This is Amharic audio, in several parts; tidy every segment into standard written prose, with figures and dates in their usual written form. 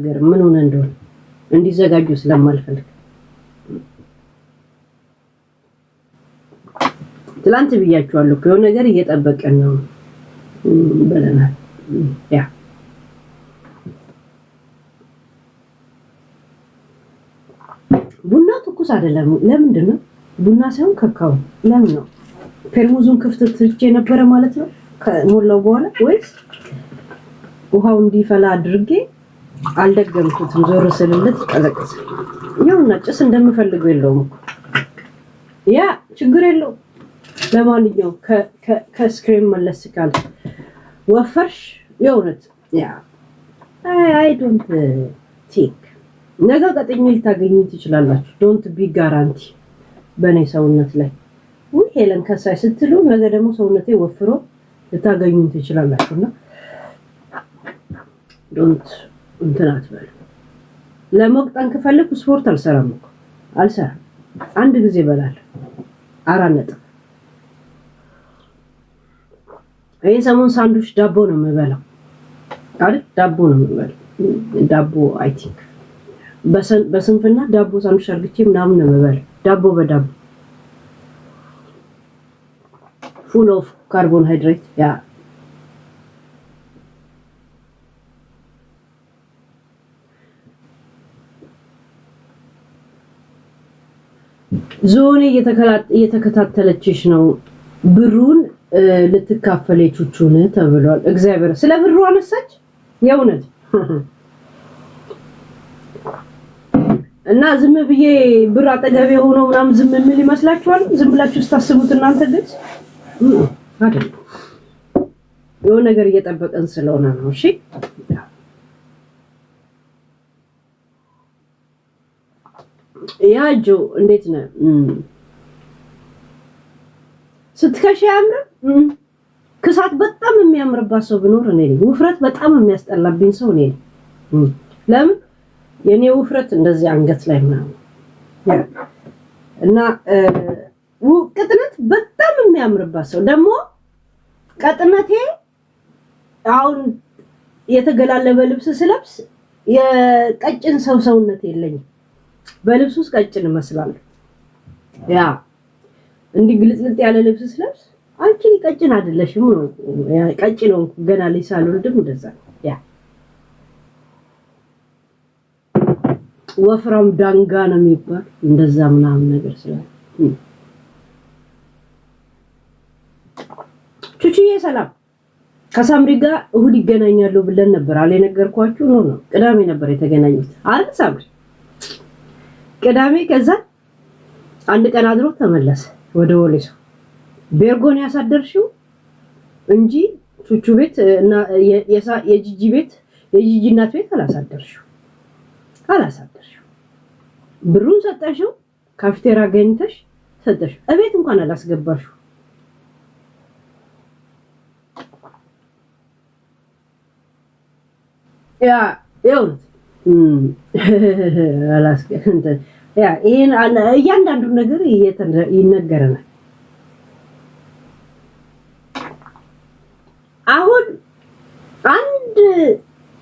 አልናገርም ምን ሆነ እንደሆነ እንዲዘጋጁ ስለማልፈልግ ትላንት ብያችኋለሁ የሆነ ነገር እየጠበቀን ነው በለናል ያ ቡና ትኩስ አይደለም ለምንድን ነው ቡና ሳይሆን ካካው ለምን ነው ፔርሙዙን ክፍት ትቼ ነበር ማለት ነው ከሞላው በኋላ ወይስ ውሃው እንዲፈላ አድርጌ አልደገምኩትም ዞር ስለለት ቀዘቀዘ ይሁንና ጭስ እንደምፈልገው የለውም ያ ችግር የለው ለማንኛው ከስክሪን መለስ ካለ ወፈርሽ የእውነት ያ አይ ዶንት ቲንክ ነገ ቀጥኝ ልታገኙ ትችላላችሁ ዶንት ቢ ጋራንቲ በኔ ሰውነት ላይ ወይ ሄለን ከሳይ ስትሉ ነገ ደግሞ ሰውነቴ ወፍሮ ልታገኙ ትችላላችሁና ዶንት እንትናት በል ለመቅጠን ከፈለኩ ስፖርት አልሰራም አንድ ጊዜ በላል አራነጥ ይሄ ሰሞን ሳንዱች ዳቦ ነው የምበላው አይደል ዳቦ ነው የምበላው ዳቦ አይ ቲንክ በስንፍና ዳቦ ሳንዱች አርግቼ ምናምን ነው የምበላው ዳቦ በዳቦ full of carbohydrate ያ ዞኔ እየተከታተለችሽ ነው ብሩን ልትካፈለች ቹቹን ተብሏል እግዚአብሔር ስለ ብሩ አነሳች የእውነት እና ዝም ብዬ ብር አጠገቤ ሆኖ ምናምን ዝም ምን ይመስላችኋል ዝም ብላችሁ ስታስቡት እናንተ ግን አይደል የሆነ ነገር እየጠበቀን ስለሆነ ነው እሺ ያጆ እንዴት ነው ስትከሽ ያምር ክሳት በጣም የሚያምርባት ሰው ብኖር እኔ ውፍረት በጣም የሚያስጠላብኝ ሰው እኔ ለምን የኔ ውፍረት እንደዚህ አንገት ላይ ምናምን እና ቅጥነት በጣም የሚያምርባት ሰው ደግሞ ቅጥነቴ አሁን የተገላለበ ልብስ ስለብስ የቀጭን ሰው ሰውነት የለኝም በልብስ ውስጥ ቀጭን መስላለሁ ያ እንዲ ግልጽልጥ ያለ ልብስ ስለብስ አንቺ ቀጭን አይደለሽም ነው ቀጭን ነው ገና ሊሳልወልድም እንደዛ ያ ወፍራም ዳንጋ ነው የሚባል እንደዛ ምናምን ነገር ስላል ቹቹዬ ሰላም ከሳምሪ ጋር እሁድ ይገናኛሉ ብለን ነበር አለ ነገርኳችሁ ነው ቅዳሜ ነበር የተገናኙት አይደል ሳምሪ ቅዳሜ ከዛ አንድ ቀን አድሮ ተመለሰ ወደ ወሌሶ ቤርጎን ያሳደርሽው እንጂ ቹቹ ቤት እና የጂጂ ቤት የጂጂ እናት ቤት አላሳደርሽው ብሩን ሰጠሽው ካፍቴራ ገኝተሽ ሰጠሽ እቤት እንኳን አላስገባሽው ያ ይሁን አላስገንተ ያ ይሄን እያንዳንዱ ነገር ይነገረናል አሁን አንድ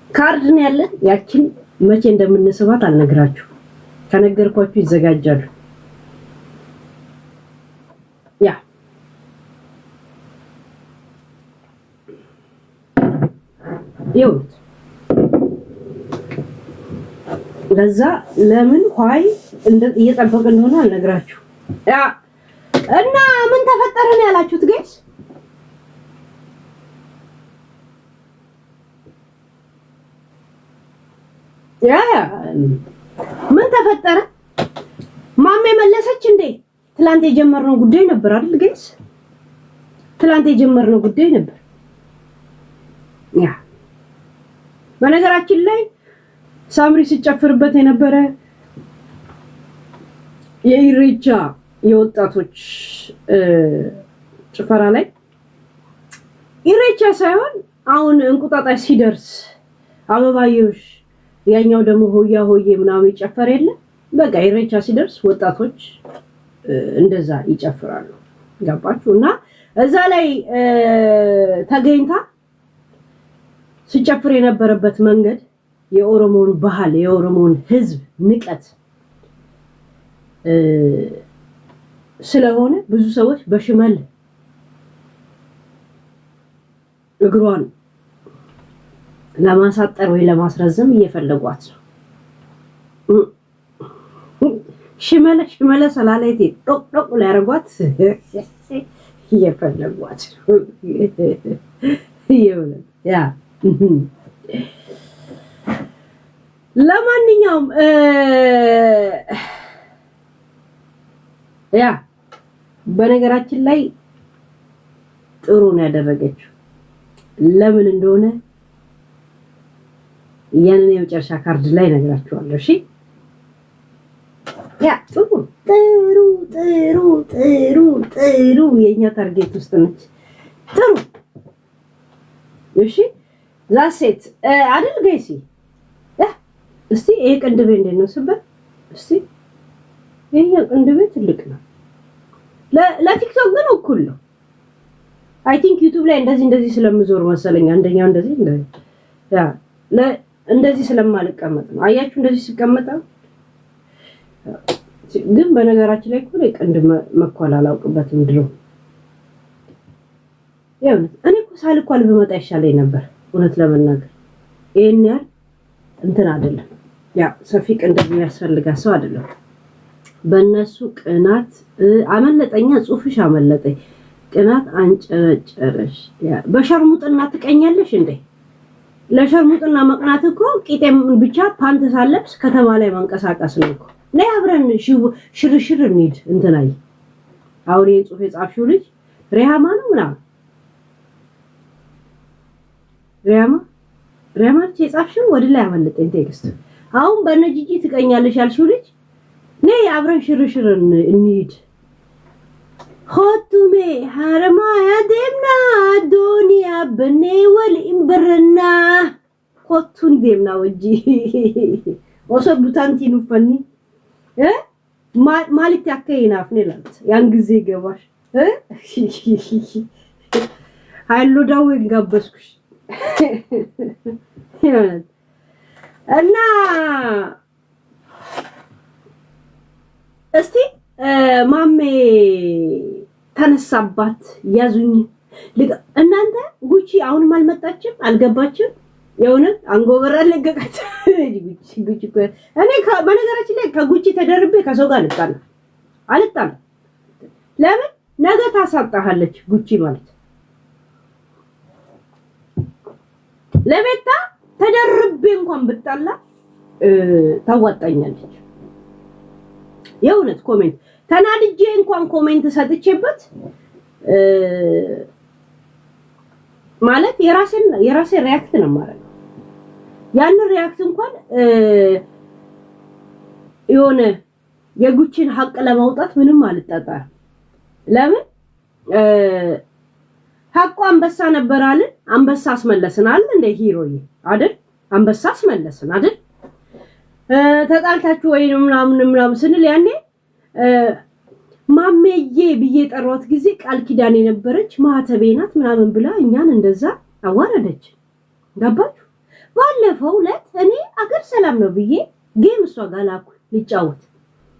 ካርድ ነው ያለን ያችን መቼ እንደምንስባት አልነግራችሁ ከነገርኳችሁ ይዘጋጃሉ ያ ይሁት ለዛ ለምን ሆይ እየጠበቀ እንደሆነ አልነግራችሁ ያ እና ምን ተፈጠረ ነው ያላችሁት ጋይስ ያ ምን ተፈጠረ ማሜ መለሰች እንዴ ትላንት የጀመርነው ጉዳይ ነበር አይደል ጋይስ ትላንት የጀመርነው ጉዳይ ነበር ያ በነገራችን ላይ ሳምሪ ሲጨፍርበት የነበረ የኢሬቻ የወጣቶች ጭፈራ ላይ ኢሬቻ ሳይሆን አሁን እንቁጣጣሽ ሲደርስ አበባዮሽ ያኛው ደግሞ ሆያ ሆዬ ምናምን ይጨፈር የለ በቃ ኢሬቻ ሲደርስ ወጣቶች እንደዛ ይጨፍራሉ ገባችሁና እዛ ላይ ተገኝታ ሲጨፍር የነበረበት መንገድ የኦሮሞን ባህል የኦሮሞን ህዝብ ንቀት ስለሆነ ብዙ ሰዎች በሽመል እግሯን ለማሳጠር ወይ ለማስረዘም እየፈለጓት ነው። ሽመለ ሰላላይቴ ዶቅ ሊያረጓት እየፈለጓት ያ ለማንኛውም ያ በነገራችን ላይ ጥሩ ነው ያደረገችው። ለምን እንደሆነ ያንን የመጨረሻ ካርድ ላይ ነግራችኋለሁ። እሺ ያ ጥሩ የኛ ታርጌት ውስጥ ነች። ጥሩ እሺ ዛሴት አይደል ጋይሲ እስቲ ይሄ ቅንድቤ እንዴት ነው ስበል እስቲ ይሄ ቅንድቤ ትልቅ ነው። ለቲክቶክ ግን እኩል ነው። አይ ቲንክ ዩቲዩብ ላይ እንደዚህ ስለምዞር መሰለኝ አንደኛው እንደዚህ ስለማልቀመጥ ነው። አያችሁ እንደዚህ ሲቀመጥ ግን በነገራችን ላይ እኮ ቅንድ መኳል አላውቅበትም ድሮ። ያው እኔ እኮ ሳልኳል በመጣ ይሻለኝ ነበር እውነት ለመናገር። ይሄን ያህል እንትን አይደለም። ያ ሰፊ ቅንድ የሚያስፈልጋ ሰው አይደለም። በእነሱ ቅናት አመለጠኛ ጽሁፍሽ አመለጠኝ። ቅናት አንጨረጨረሽ። በሸርሙጥና ትቀኛለሽ እንዴ? ለሸርሙጥና መቅናት እኮ ቂጤም ብቻ ፓንት ሳለብስ ከተማ ላይ መንቀሳቀስ ነው እኮ። ነይ አብረን ሽርሽር እንሂድ እንትናይ። አሁን ይሄን ጽሁፍ የጻፍሽው ልጅ ሪሃማ ነው ምናምን ሪሃማ የጻፍሽው ወደ ላይ አመለጠኝ ቴክስት። አሁን በነጂጂ ትቀኛለሽ ያልሽው ልጅ ነይ አብረን ሽርሽር እንሂድ። ሆቱሜ ሐረማ ያደምና ዱንያ በኔ ወልኢምብርና ሆቱን ደምና ወጂ ወሶ ቡታንቲ ኑፈኒ ማለት ያከይናፍ ነላት ያን ጊዜ ገባሽ ሃይሎ ዳው እንጋበስኩሽ እና እስቲ ማሜ ተነሳባት ያዙኝ እናንተ። ጉቺ አሁንም አልመጣችም አልገባችም። የእውነት አንጎበራ ለገቀች ጉቺ እኔ በነገራችን ላይ ከጉቺ ተደርቤ ከሰው ጋር አልጣላ። ለምን ነገ ታሳጣሃለች ጉቺ ማለት ለቤታ ተደርቤ እንኳን ብጣላ ታዋጣኛለች። የእውነት ኮሜንት ተናድጄ እንኳን ኮሜንት ሰጥቼበት ማለት የራሴ ሪያክት ነው ማለት ነው። ያን ሪያክት እንኳን የሆነ የጉቺን ሐቅ ለማውጣት ምንም አልጣጣም። ለምን ሐቁ አንበሳ ነበር አይደል? አንበሳ አስመለስን አይደል? እንደ ሂሮዬ አይደል? አንበሳ አስመለስን አይደል? ተጣልታችሁ ወይ ምናምን ስንል ያኔ ማሜዬ ብዬ ጠሯት ጊዜ ቃል ኪዳን የነበረች ማህተቤ ናት ምናምን ብላ እኛን እንደዛ አዋረደች። ገባችሁ? ባለፈው ዕለት እኔ አገር ሰላም ነው ብዬ ጌም እሷ ጋር ላኩ ልጫወት።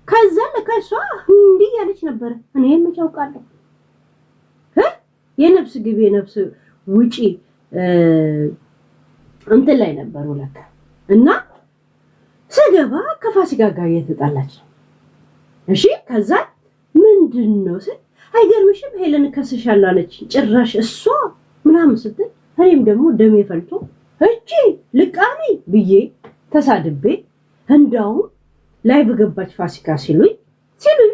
ከዛ ለከሷ እንዲህ ያለች ነበር። እኔ መጫውቃለሁ የነፍስ ግብ የነፍስ ውጪ እንትን ላይ ነበር ለካ እና ስገባ ከፋሲካ ጋር እየተጣላች ነው። እሺ ከዛ ምንድነው ስል አይገርምሽም ሄለን ከስሻለሁ አለች። ጭራሽ እሷ ምናምን ስትል እኔም ደግሞ ደሜ ፈልቶ እቺ ልቃሚ ብዬ ተሳድቤ እንዳው ላይቭ ገባች ፋሲካ ሲሉኝ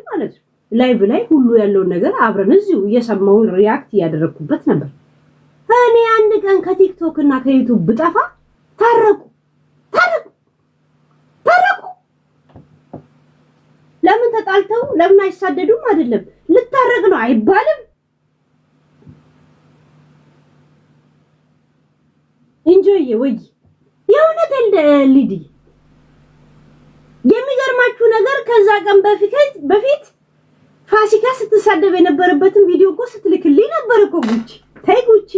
ማለት ነው። ላይቭ ላይ ሁሉ ያለው ነገር አብረን እዚሁ እየሰማው ሪያክት ያደረኩበት ነበር። እኔ አንድ ቀን ከቲክቶክ እና ከዩቲዩብ ብጠፋ ታረቁ ለምን ተጣልተው ለምን አይሳደዱም? አይደለም ልታረቅ ነው አይባልም። ኢንጆይ ወይ የእውነት ሊዲ የሚገርማችሁ ነገር ከዛ ቀን በፊት ፋሲካ ስትሳደብ የነበረበትን ቪዲዮ እኮ ስትልክልኝ ነበር እኮ ጉቺ። ተይ ጉቺ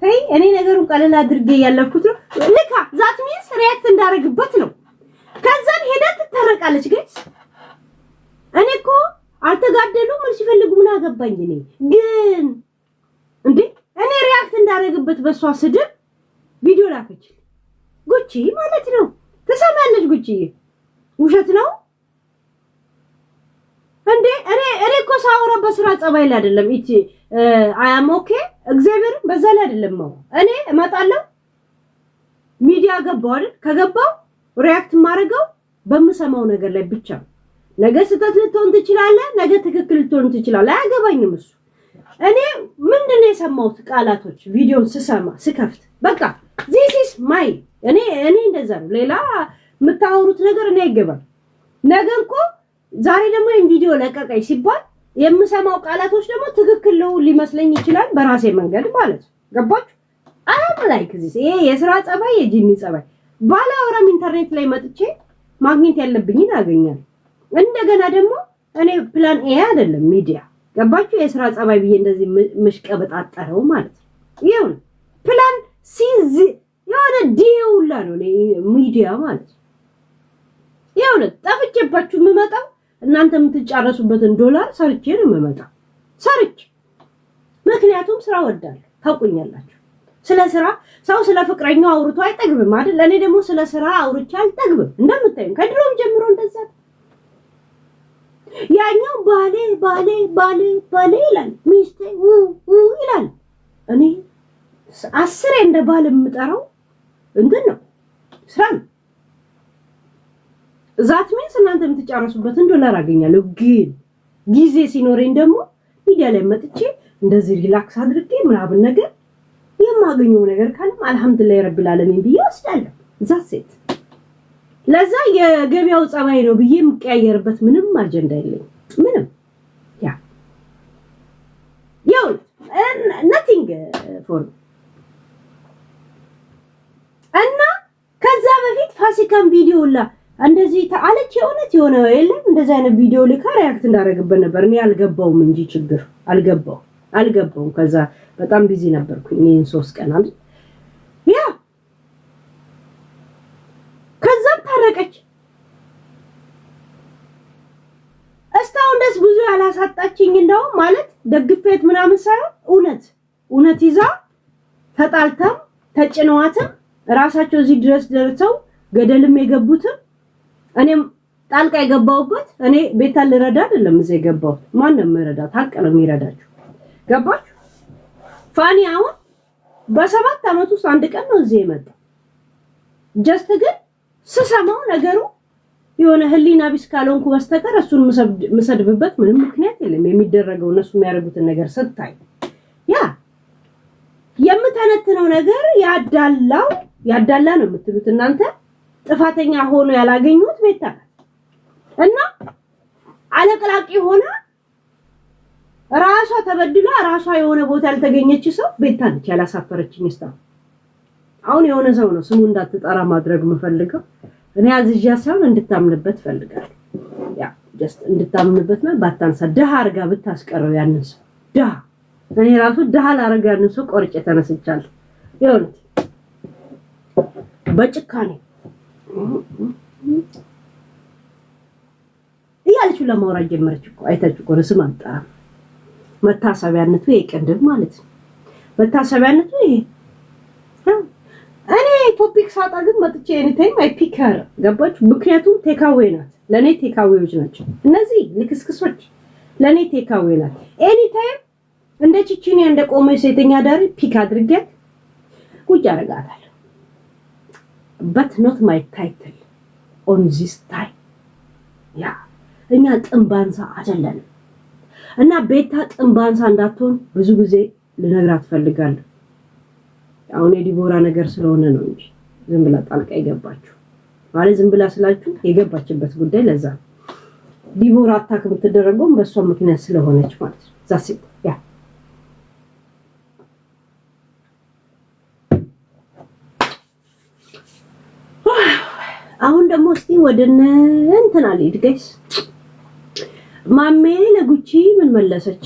ተይ እኔ ነገሩን ቀለል አድርጌ ያለፍኩት ነው ልካ ዛት ሚንስ ሪያክት እንዳረግበት ነው ከዛን ሄዳ ትተረቃለች ጋይስ እኔ እኮ አልተጋደሉ ምን ሲፈልጉ ምን አገባኝ እኔ ግን እንዴ እኔ ሪያክት እንዳረግበት በሷ ስድብ ቪዲዮ ላከች ጉቺ ማለት ነው ተሰማለች ጉቺ ውሸት ነው እንዴ እኔ እኮ ሳወራ በስራ ጸባይ ላይ አይደለም እቺ አያም ኦኬ እግዚአብሔር በዛ ላይ አይደለም ነው እኔ እመጣለሁ ሚዲያ ገባው አይደል ከገባው ሪያክት ማረጋው በመሰማው ነገር ላይ ብቻ ነገ ስህተት ልትሆን ትችላለህ ነገ ትክክል ልትሆን ትችላለህ አያገባኝም እሱ እኔ ምንድነው የሰማሁት ቃላቶች ቪዲዮን ስሰማ ስከፍት በቃ this is my እኔ እንደዛ ነው ሌላ የምታወሩት ነገር እኔ አይገባም ነገ እኮ ዛሬ ደግሞ ይሄን ቪዲዮ ለቀቀኝ ሲባል የምሰማው ቃላቶች ደግሞ ትክክል ነው ሊመስለኝ ይችላል በራሴ መንገድ ማለት ገባችሁ አም ላይክ this ይሄ የሥራ ጸባይ የጂኒ ጸባይ ባላወራም ኢንተርኔት ላይ መጥቼ ማግኘት ያለብኝን አገኛለሁ እንደገና ደግሞ እኔ ፕላን ኤ አይደለም ሚዲያ ገባችሁ የሥራ ጸባይ ብዬ እንደዚህ ምሽቀበጣጠረው ማለት ይሁን ፕላን ሲዝ ያለ ዲውላ ነው ሚዲያ ማለት ይሁን ጠፍቼባችሁ የምመጣው እናንተ የምትጫረሱበትን ዶላር ሰርቼ ነው የምመጣው ሰርቼ ምክንያቱም ስራ ወዳለሁ ታውቁኛላችሁ ስለ ስራ ሰው ስለ ፍቅረኛው አውርቶ አይጠግብም አይደል እኔ ደግሞ ስለ ስራ አውርቼ አልጠግብም እንደምታዩኝ ከድሮም ጀምሮ እንደዛ ያኛው ባሌ ይላል ሚስቴ ይላል እኔ አስሬ እንደ ባል የምጠራው እንትን ነው ስራ ነው ዛት ሚንስ እናንተ የምትጫረሱበትን ዶላር አገኛለሁ ግን ጊዜ ሲኖረኝ ደግሞ ሚዲያ ላይ መጥቼ እንደዚህ ሪላክስ አድርጌ ምናምን ነገር የማገኘው ነገር ካለም አልহামዱሊላህ ረቢል ዓለሚን ብዬ ወስዳለሁ ዛሴት ለዛ የገበያው ጸባይ ነው ብዬ የምቀያየርበት ምንም አጀንዳ የለኝም ምንም ያው nothing for እና ከዛ በፊት ፋሲካን ቪዲዮላ እንደዚህ ታለች የሆነ የለም እንደዛ አይነት ቪዲዮ ልካ ሪያክት እንዳረግበት ነበር እኔ አልገባውም እንጂ ችግር አልገባውም ከዛ በጣም ቢዚ ነበርኩኝ ይሄን 3 ቀን አይደል ያ ከዛ ታረቀች እስታውን ደስ ብዙ ያላሳጣችኝ እንደው ማለት ደግፌት ምናምን ሳይሆን እውነት ይዛ ተጣልተም ተጭነዋትም ራሳቸው እዚህ ድረስ ደርሰው ገደልም የገቡትም እኔም ጣልቃ የገባውበት እኔ ቤታ ልረዳ አይደለም እዚህ የገባው ማንንም መረዳ ታቀለም ይረዳችሁ ገባችሁ ፋኒ አሁን በ7 አመት ውስጥ አንድ ቀን ነው እዚህ የመጣው ጀስት ግን ስሰማው ነገሩ የሆነ ህሊና ቢስ ካልሆንኩ በስተቀር እሱን መሰድብበት ምንም ምክንያት የለም የሚደረገው እነሱ የሚያደርጉትን ነገር ስታይ ያ የምተነትነው ነገር ያዳላ ነው የምትሉት እናንተ ጥፋተኛ ሆኖ ያላገኙት ቤታ እና አለቅላቂ ሆነ ራሷ ተበድላ ራሷ የሆነ ቦታ ያልተገኘች ሰው ቤታ ነች ያላሳፈረችኝ እስታ አሁን የሆነ ሰው ነው ስሙ እንዳትጠራ ማድረግ መፈልገው እኔ አዝዣ ሳይሆን እንድታምንበት ፈልጋለሁ ያ ጀስት እንድታምንበት ነው ባታንሳ ደሃ አርጋ ብታስቀረው ያንን ሰው ደሃ እኔ ራሱ ደሃ ላረጋ ያንን ሰው ቆርጬ ተነስቻለሁ ይሁን በጭካኔ ያለችው ለማውራት ጀመረች እኮ አይታችሁ እኮ ስም አጣ መታሰቢያነቱ የቀንድም ማለት ነው መታሰቢያነቱ ይሄ እኔ ቶፒክ ሳጣ ግን መጥቼ ኤኒታይም አይ ፒከር ገባችሁ ምክንያቱም ቴካዌ ናት ለኔ ቴካዌዎች ናቸው እነዚህ ልክስክሶች ለኔ ቴካዌ ናት ኤኒታይም እንደ ቺቺኒ እንደ ቆመ ሴተኛ ዳሪ ፒክ አድርጌ ቁጭ አረጋታለሁ but not my title on this time ያ እኛ ጥንባንሳ አይደለም እና ቤታ ጥንባንሳ እንዳትሆን ብዙ ጊዜ ልነግራት ፈልጋለሁ አሁን የዲቦራ ነገር ስለሆነ ነው እንጂ ዝም ብላ ጣልቃ ይገባችሁ ማለት ዝም ብላ ስላችሁ የገባችበት ጉዳይ ለዛ ዲቦራ አታክ የምትደረገው በሷ ምክንያት ስለሆነች ማለት ነው ዛስ ያ አሁን ደግሞ እስቲ ወደነ እንትና ልሂድ ጋይስ ማሜ ለጉቺ ምን መለሰች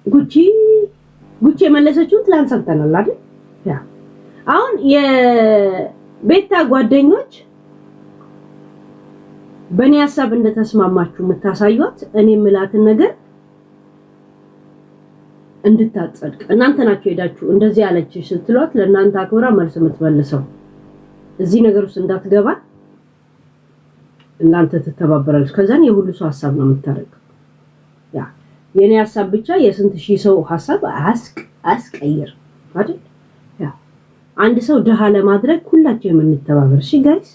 ጉቺ ጉቺ የመለሰችው ትላንት ሰምተናል አይደል? ያ አሁን የቤታ ጓደኞች በእኔ ሐሳብ እንደተስማማችሁ የምታሳዩት እኔ የምላትን ነገር እንድታጸድቅ እናንተ ናችሁ ሄዳችሁ እንደዚህ ያለች ስትሏት ለእናንተ አክብራ መልስ የምትመልሰው እዚህ ነገር ውስጥ እንዳትገባ እናንተ ተተባበራችሁ ከዛን የሁሉ ሰው ሐሳብ ነው የምታረገው ያ የኔ ሐሳብ ብቻ የስንት ሺህ ሰው ሐሳብ አስቀይር አይደል ያ አንድ ሰው ደሃ ለማድረግ ሁላችሁ የምንተባበር እሺ ጋይስ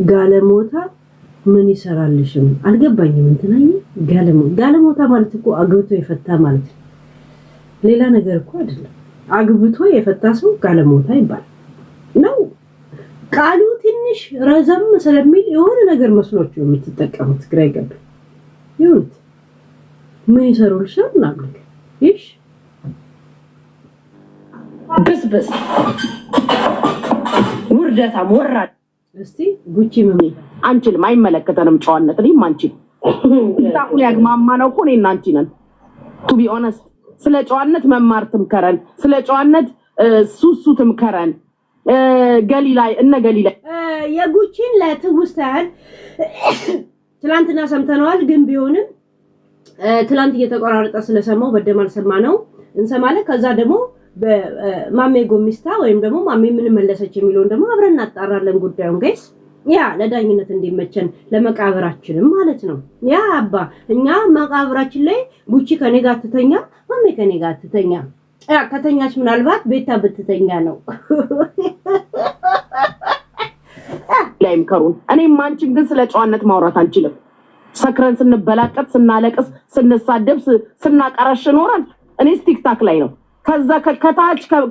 ጋለሞታ ምን ይሰራልሽም አልገባኝም እንትናኝ ጋለሞታ ማለት እኮ አግብቶ የፈታ ማለት ነው ሌላ ነገር እኮ አይደለም አግብቶ የፈታ ሰው ጋለሞታ ይባላል ነው ቃሉ ትንሽ ረዘም ስለሚል የሆነ ነገር መስሎችሁ የምትጠቀሙት ግራ ይገባ ይሁት ምን ይሰሩልሻል ማለት እሺ በስበስ ውርደታም ወራድ እስቲ ጉቺ ምን አንቺልም አይመለከተንም ጨዋነት እኔም አንቺ ታቁል ያግማማ ነው እኮ እኔና አንቺ ነን ቱ ቢ ኦነስት ስለ ጨዋነት መማር ትምከረን ስለ ጨዋነት ሱሱ ትምከረን ገሊላይ እነ ገሊላይ የጉቺን ለትውስታል ትላንትና ሰምተናል ግን ቢሆንም ትላንት እየተቆራረጠ ስለሰማው በደማል ሰማነው እንሰማለን ከዛ ደግሞ በማሜ ጎሚስታ ወይም ደግሞ ማሜ ምን መለሰች የሚለውን ደግሞ አብረን እናጣራለን ጉዳዩን ጋይስ ያ ለዳኝነት እንዲመቸን ለመቃብራችንም ማለት ነው ያ አባ እኛ መቃብራችን ላይ ጉቺ ከኔ ጋር ትተኛ ማሜ ከኔ ጋር ትተኛ ያ ከተኛች ምናልባት ቤታ ብትተኛ ነው ላይም ከሩን እኔም አንቺም ግን ስለ ጨዋነት ማውራት አንችልም ሰክረን ስንበላቀጥ ስናለቅስ ስንሳደብ ስናቀራሽ ኖረን እኔ ቲክታክ ላይ ነው ከዛ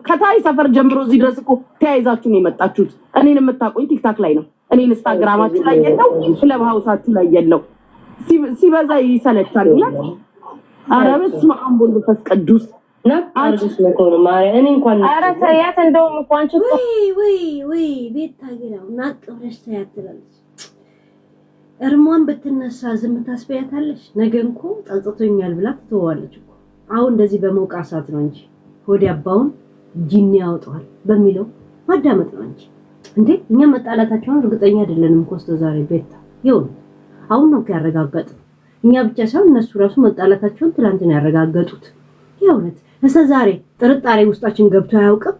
ከታይ ሰፈር ጀምሮ እዚህ ድረስ እኮ ተያይዛችሁ ነው የመጣችሁት እኔን የምታቆኝ ቲክታክ ላይ ነው እኔ ኢንስታግራማችሁ ላይ የለው ክለብ ሃውሳችሁ ላይ የለው ሲበዛ ይሰለቻል ይላል አረብስ ማአምቦል ተስቀዱስ ነቃርስ ነው ማርያም እኔ እንኳን አረተ ያት እንደውም እንኳን ወይ ቤታ ገራው ናቅብረሽ ታያትላለች እርሟን በትነሳ ዝም ታስበያታለሽ ነገ እንኳ ጸጽቶኛል ብላ ትተዋለች እኮ አሁን እንደዚህ በመውቃሳት ነው እንጂ ሆዲ አባውን ጂኒ ያወጣል በሚለው ማዳመጥ ነው እንጂ እንዴ እኛ መጣላታቸውን እርግጠኛ አይደለንም ኮስተ ዛሬ ቤታ ይሁን አሁን ነው ያረጋገጡ እኛ ብቻ ሳይሆን እነሱ ራሱ መጣላታቸውን ትላንት ነው ያረጋገጡት ይሁንት እስከ ዛሬ ጥርጣሬ ውስጣችን ገብቶ አያውቅም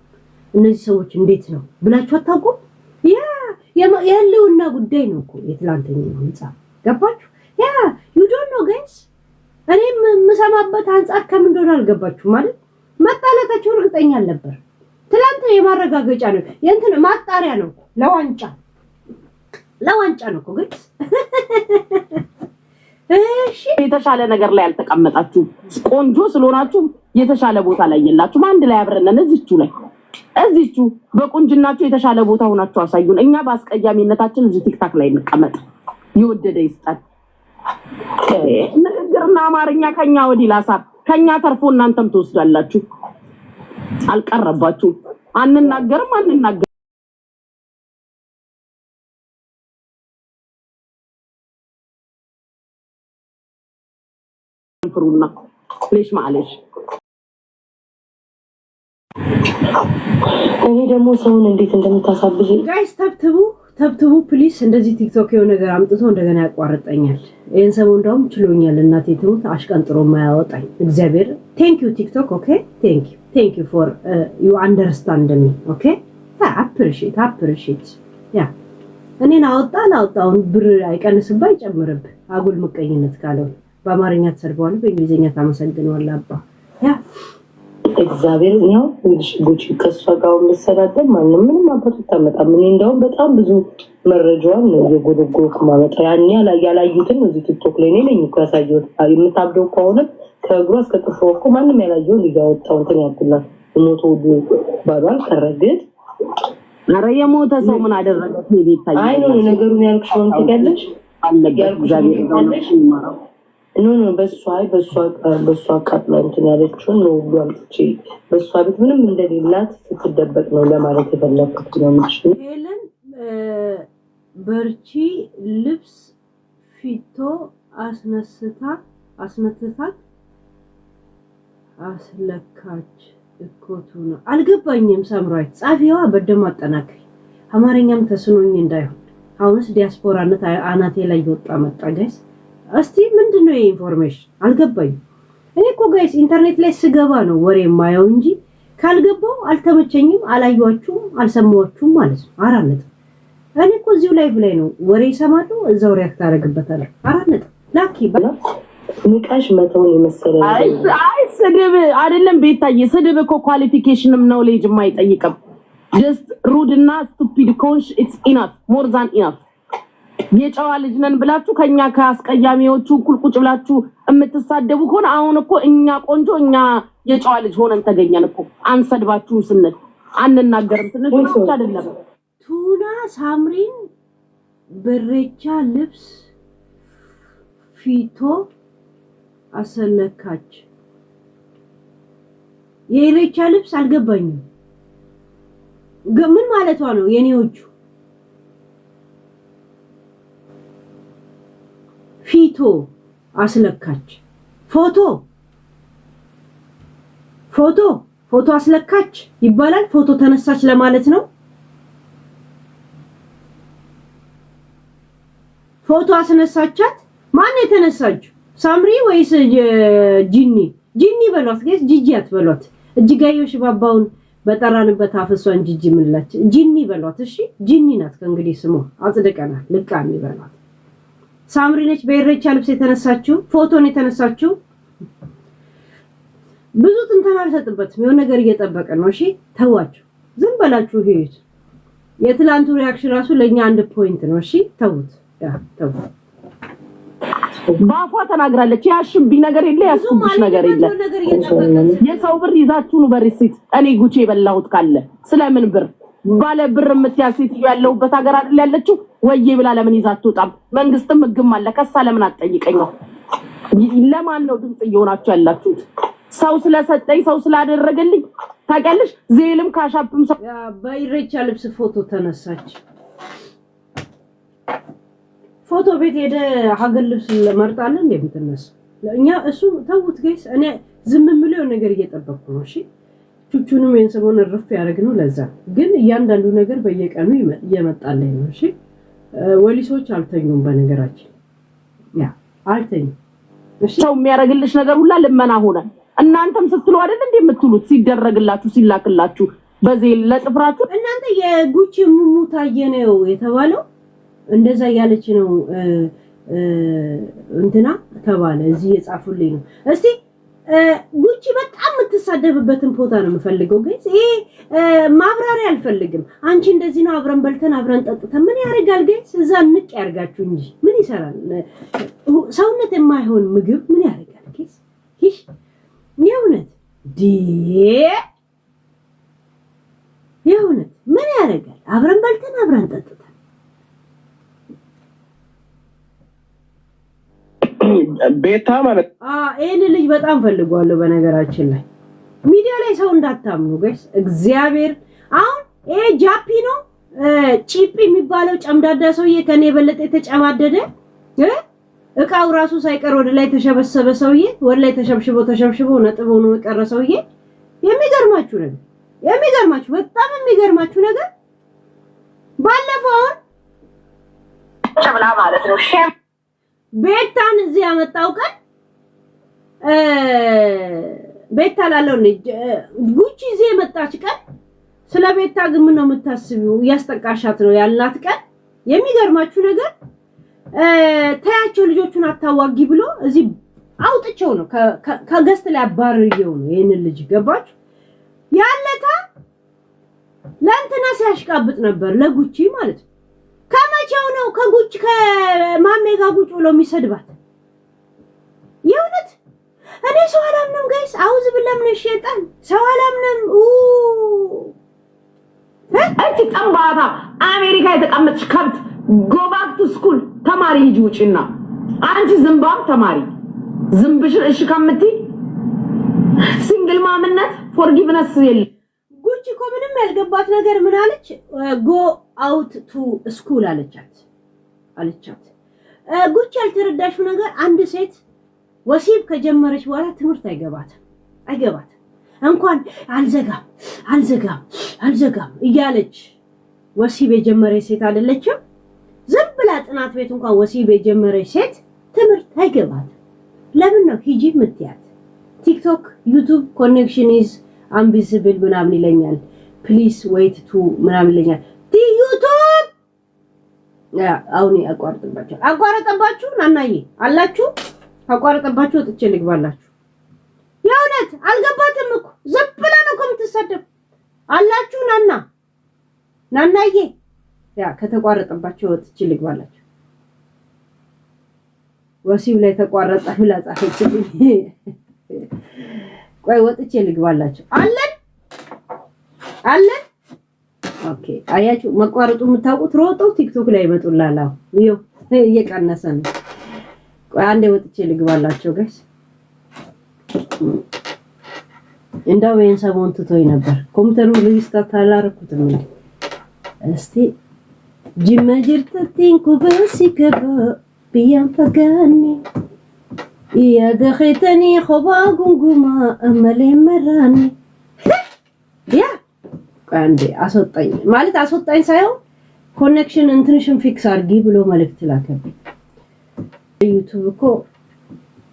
እነዚህ ሰዎች እንዴት ነው ብላችሁ አታውቁም የህልውና ጉዳይ ነው እኮ የትላንተኛው ህንጻ ገባችሁ ያ you don't know guys እኔም መሰማበት አንፃር ከምን እንደሆነ አልገባችሁ ማለት መጣላታቸው እርግጠኛ አልነበር ትላንት የማረጋገጫ ነው የእንትን ማጣሪያ ነው ለዋንጫ ነው እኮ ግን እሺ የተሻለ ነገር ላይ አልተቀመጣችሁ ቆንጆ ስለሆናችሁ የተሻለ ቦታ ላይ የላችሁ አንድ ላይ አብረን እዚቹ በቁንጅናችሁ የተሻለ ቦታ ሆናችሁ አሳዩን እኛ ባስቀያሚነታችን እዚህ ቲክታክ ላይ እንቀመጥ ይወደደ ይስጣል ንግግርና አማርኛ ከኛ ወዲህ ላሳር ከኛ ተርፎ እናንተም ትወስዳላችሁ አልቀረባችሁ አንናገርም ፍሩና ليش معلش እኔ ደግሞ ሰውን እንዴት እንደምታሳብጂ ጋይስ ተብትቡ ፕሊስ እንደዚህ ቲክቶክ የሆነ ነገር አምጥቶ እንደገና ያቋርጠኛል ይሄን ሰው እንደውም ችሎኛል እናቴ ትሙት አሽቀንጥሮ ማያወጣኝ እግዚአብሔር thank you TikTok okay thank you for you understand me okay appreciate ያ እኔን አወጣውን ብር አይቀንስባ ይጨምርብ አጉል መቀኝነት ካለው በአማርኛ ተሰርቧል በእንግሊዘኛ ታመሰግነዋል አባ ያ እግዚአብሔር ነው ጉቺ ከሷ ጋር መሰራደም ማንንም ምንም አባቱ ታመጣም እኔ እንደውም በጣም ብዙ መረጃዋን ነው የጎደጎልኩ ማመጣ ያላዩትን እዚህ ቲክቶክ ላይ ነኝ እኮ ያሳየሁት የምታብደው ከሆነ ከእግሯ እስከ ጥፍሯ እኮ ማንንም ያላየው ሊያወጣው እንትን ያኩላት ሞቶ ባባል ከረግጥ አረ የሞተ ሰው ምን አደረገ ቤታዬ አይ ነው ነገሩን ያልክሽውን ትገለሽ አለገ እግዚአብሔር ነው ኖ በሷ አቃጥላ እንትን ያለችውን ነው ሁሉ አምጥቼ በሷ ቤት ምንም እንደሌላት ስትደበቅ ነው ለማለት የፈለኩት ነው ምንሽ ሄለን በርቺ ልብስ ፊቶ አስነስታ አስነትታል አስለካች እኮቱ ነው አልገባኝም ሳምራዊት ጻፊዋ በደም አጠናክሪ አማርኛም ተስኖኝ እንዳይሆን አሁንስ ዲያስፖራነት አናቴ ላይ ይወጣ መጣ ጋይስ እስቲ ምንድነው የኢንፎርሜሽን አልገባኝም እኔ እኮ ጋይስ ኢንተርኔት ላይ ስገባ ነው ወሬ ማየው እንጂ ካልገባው አልተመቸኝም አላዩዋችሁም አልሰማዋችሁም ማለት ነው አራነት እኔ እኮ እዚሁ ላይቭ ላይ ነው ወሬ ሰማዶ እዛው ሪአክት አደርግበታለሁ አራነት ላኪ ንቃሽ መተውን የመሰለ አይ ስድብ አይደለም ቤታዬ ስድብ እኮ ኳሊፊኬሽንም ነው ሌጅ የማይጠይቅም just rude እና stupid ኮንሽ it's enough more than enough የጨዋ ልጅ ነን ብላችሁ ከኛ ከአስቀያሚዎቹ ቁልቁጭ ብላችሁ የምትሳደቡ ከሆነ አሁን እኮ እኛ ቆንጆ እኛ የጨዋ ልጅ ሆነን ተገኘን እኮ አንሰድባችሁ ስንል አንናገርም ስንል ብቻ አይደለም ቱና ሳምሪን በሬቻ ልብስ ፊቶ አሰለካች የሬቻ ልብስ አልገባኝም ምን ማለቷ ነው የኔዎቹ ፊቶ አስለካች ፎቶ አስለካች ይባላል ፎቶ ተነሳች ለማለት ነው ፎቶ አስነሳቻት ማን የተነሳችው ሳምሪ ወይስ ጂኒ በሏት ጋይስ ጂጂ አትበሏት እጅጋየሁ ሽባባውን በጠራንበት አፍሷን ጂጂ ምንላች ጂኒ በሏት እሺ ጂኒ ናት ከእንግዲህ ስሙ አጽድቀናል ልቃሚ በሏት ሳምሪ ነች በኢሬቻ ልብስ የተነሳችው ፎቶን የተነሳችው ብዙ ትንተና አልሰጥበትም የሆነ ነገር እየጠበቀ ነው እሺ ተዋችሁ ዝም በላችሁ ሄድ የትላንቱ ሪአክሽን ራሱ ለኛ አንድ ፖይንት ነው እሺ ተውት ተውት ባፏ ተናግራለች ያሽብኝ ነገር የለ ያስኩብሽ ነገር የለ የሰው ብር ይዛችሁ ነው በሪሲት እኔ ጉቼ የበላሁት ካለ ስለምን ብር ባለ ብር የምትያሲት ያለውበት ሀገር አይደል ያለችው ወዬ ብላ ለምን ይዛችሁ ጣም መንግስትም ህግም አለ ከሳ ለምን አትጠይቀኝ ለማን ነው ድምጽ እየሆናችሁ ያላችሁት ሰው ስለሰጠኝ ሰው ስላደረገልኝ ታውቂያለሽ ዜልም ካሻፕም ሰው በኢሬቻ ልብስ ፎቶ ተነሳች ፎቶ ቤት ሄደ ሀገር ልብስ ለማርጣለን እንደምትነሳ እኛ እሱ ተውት ጋይስ እኔ ዝም ብለው ነገር እየጠበቅኩ ነው እሺ ቹቹንም የንሰሞን ረፍ ያደርግነው ለዛ ግን እያንዳንዱ ነገር በየቀኑ እየመጣልኝ ነው እሺ ወሊሶች አልተኙም በነገራችን ያ አልተኙም ሰው የሚያረግልሽ ነገር ሁላ ልመና ሆነ እናንተም ስትሉ አይደል እንደምትሉት ሲደረግላችሁ ሲላክላችሁ በዜል ለጥፍራችሁ እናንተ የጉቺ ሙሙ ታየነው የተባለው እንደዛ ያለች ነው እንትና ተባለ እዚህ የጻፉልኝ ነው እስቲ ጉቺ በጣም የምትሳደብበትን ፎቶ ነው የምፈልገው ጋይስ ይሄ ማብራሪያ አልፈልግም አንቺ እንደዚህ ነው አብረን በልተን አብረን ጠጥተን ምን ያረጋል ጋይስ እዛ ንቅ ያርጋችሁ እንጂ ምን ይሰራል ሰውነት የማይሆን ምግብ ምን ያረጋል ጋይስ ይህ የእውነት የእውነት ምን ያረጋል አብረን በልተን አብረን ጠጥተን ቤታ ማለት ይሄን ልጅ በጣም ፈልጓለሁ በነገራችን ላይ ሚዲያ ላይ ሰው እንዳታምኑ ጋይስ እግዚአብሔር አሁን ይሄ ጃፒ ነው ቺፒ የሚባለው ጨምዳዳ ሰውዬ ከኔ በለጠ የተጨማደደ እቃው ራሱ ሳይቀር ወደ ላይ ተሸበሰበ ሰውዬ ወደ ላይ ተሸብሽቦ ነጥቦ ነው የቀረ ሰውዬ የሚገርማችሁ በጣም የሚገርማችሁ ነገር ባለፈው ጨምላ ማለት ነው ቤታን እዚህ ያመጣው ቀን ቤታ ላለው ጉቺ እዚህ የመጣች ቀን ስለ ቤታ ግን ምን ነው የምታስቢው ያስጠቃሻት ነው ያላት ቀን የሚገርማችሁ ነገር ታያቸው ልጆቹን አታዋጊ ብሎ እዚህ አውጥቸው ነው ከገስት ላይ አባርየው ነው ይሄን ልጅ ገባችሁ ያለታ ለእንትና ሲያሽቃብጥ ነበር ለጉቺ ማለት ነው ከመቼው ነው ከጉቺ ከማሜ ጋር ጉጭ ብሎ የሚሰድባት የእውነት እኔ ሰው አላምንም ጋይስ አውዝ ብለም ነው ሸይጣን ሰው አላምንም አንቺ ጠምባታ አሜሪካ የተቀመጥሽ ከብት go back to school ተማሪ ሂጂ ውጪና አንቺ ዝምባም ተማሪ ዝምብሽን እሺ ከምቲ ሲንግል ማምነት ፎርጊቭነስ የለ ጉቺ እኮ ምንም ያልገባት ነገር ምን አለች go out to school አለቻት ጉቺ ያልተረዳሽው ነገር አንድ ሴት ወሲብ ከጀመረች በኋላ ትምህርት አይገባትም። እንኳን አልዘጋም እያለች ወሲብ የጀመረች ሴት አይደለችም። ዝም ብላ ጥናት ቤት እንኳን ወሲብ የጀመረች ሴት ትምህርት አይገባትም። ለምን ነው ሂጂ የምትያት? ቲክቶክ ዩቲዩብ ኮኔክሽን ኢዝ አንቪዚብል ምናምን ይለኛል። ፕሊዝ ዌይት ቱ ምናምን ይለኛል። ዩቲዩብ አሁን አቋረጠባችሁ ናናዬ አላችሁ አቋረጠባችሁ። ወጥቼ ልግባላችሁ። የእውነት አልገባትም እኮ ዝም ብላ ነው እኮ የምትሰደብ አላችሁ። ናናዬ ከተቋረጠባችሁ ወጥቼ ልግባላችሁ። ወሲብ ላይ ተቋረጠ ብላ ጻፈችልኝ። ቆይ ወጥቼ ልግባላችሁ። አለን ኦኬ። አያችሁ መቋረጡ የምታውቁት ሮጠው ቲክቶክ ላይ ይመጡላል። ይኸው እየቀነሰ ነው። ቆይ አንዴ ወጥቼ ልግባላችሁ ጋይስ። እንደው ይሄን ሰሞን ትቶኝ ነበር ኮምፒውተሩን ሪስታርት አላረኩትም እንዴ። እስቲ ጅመጅርተቲን ኩበሲከበ بيان فقاني يا دخيتني خبا قنقما أملي مراني يا عندي أصوتين مالت أصوتين سايو كونكشن انترنشن فيكس أرجي بلو مالك تلاكبي يوتيوب كو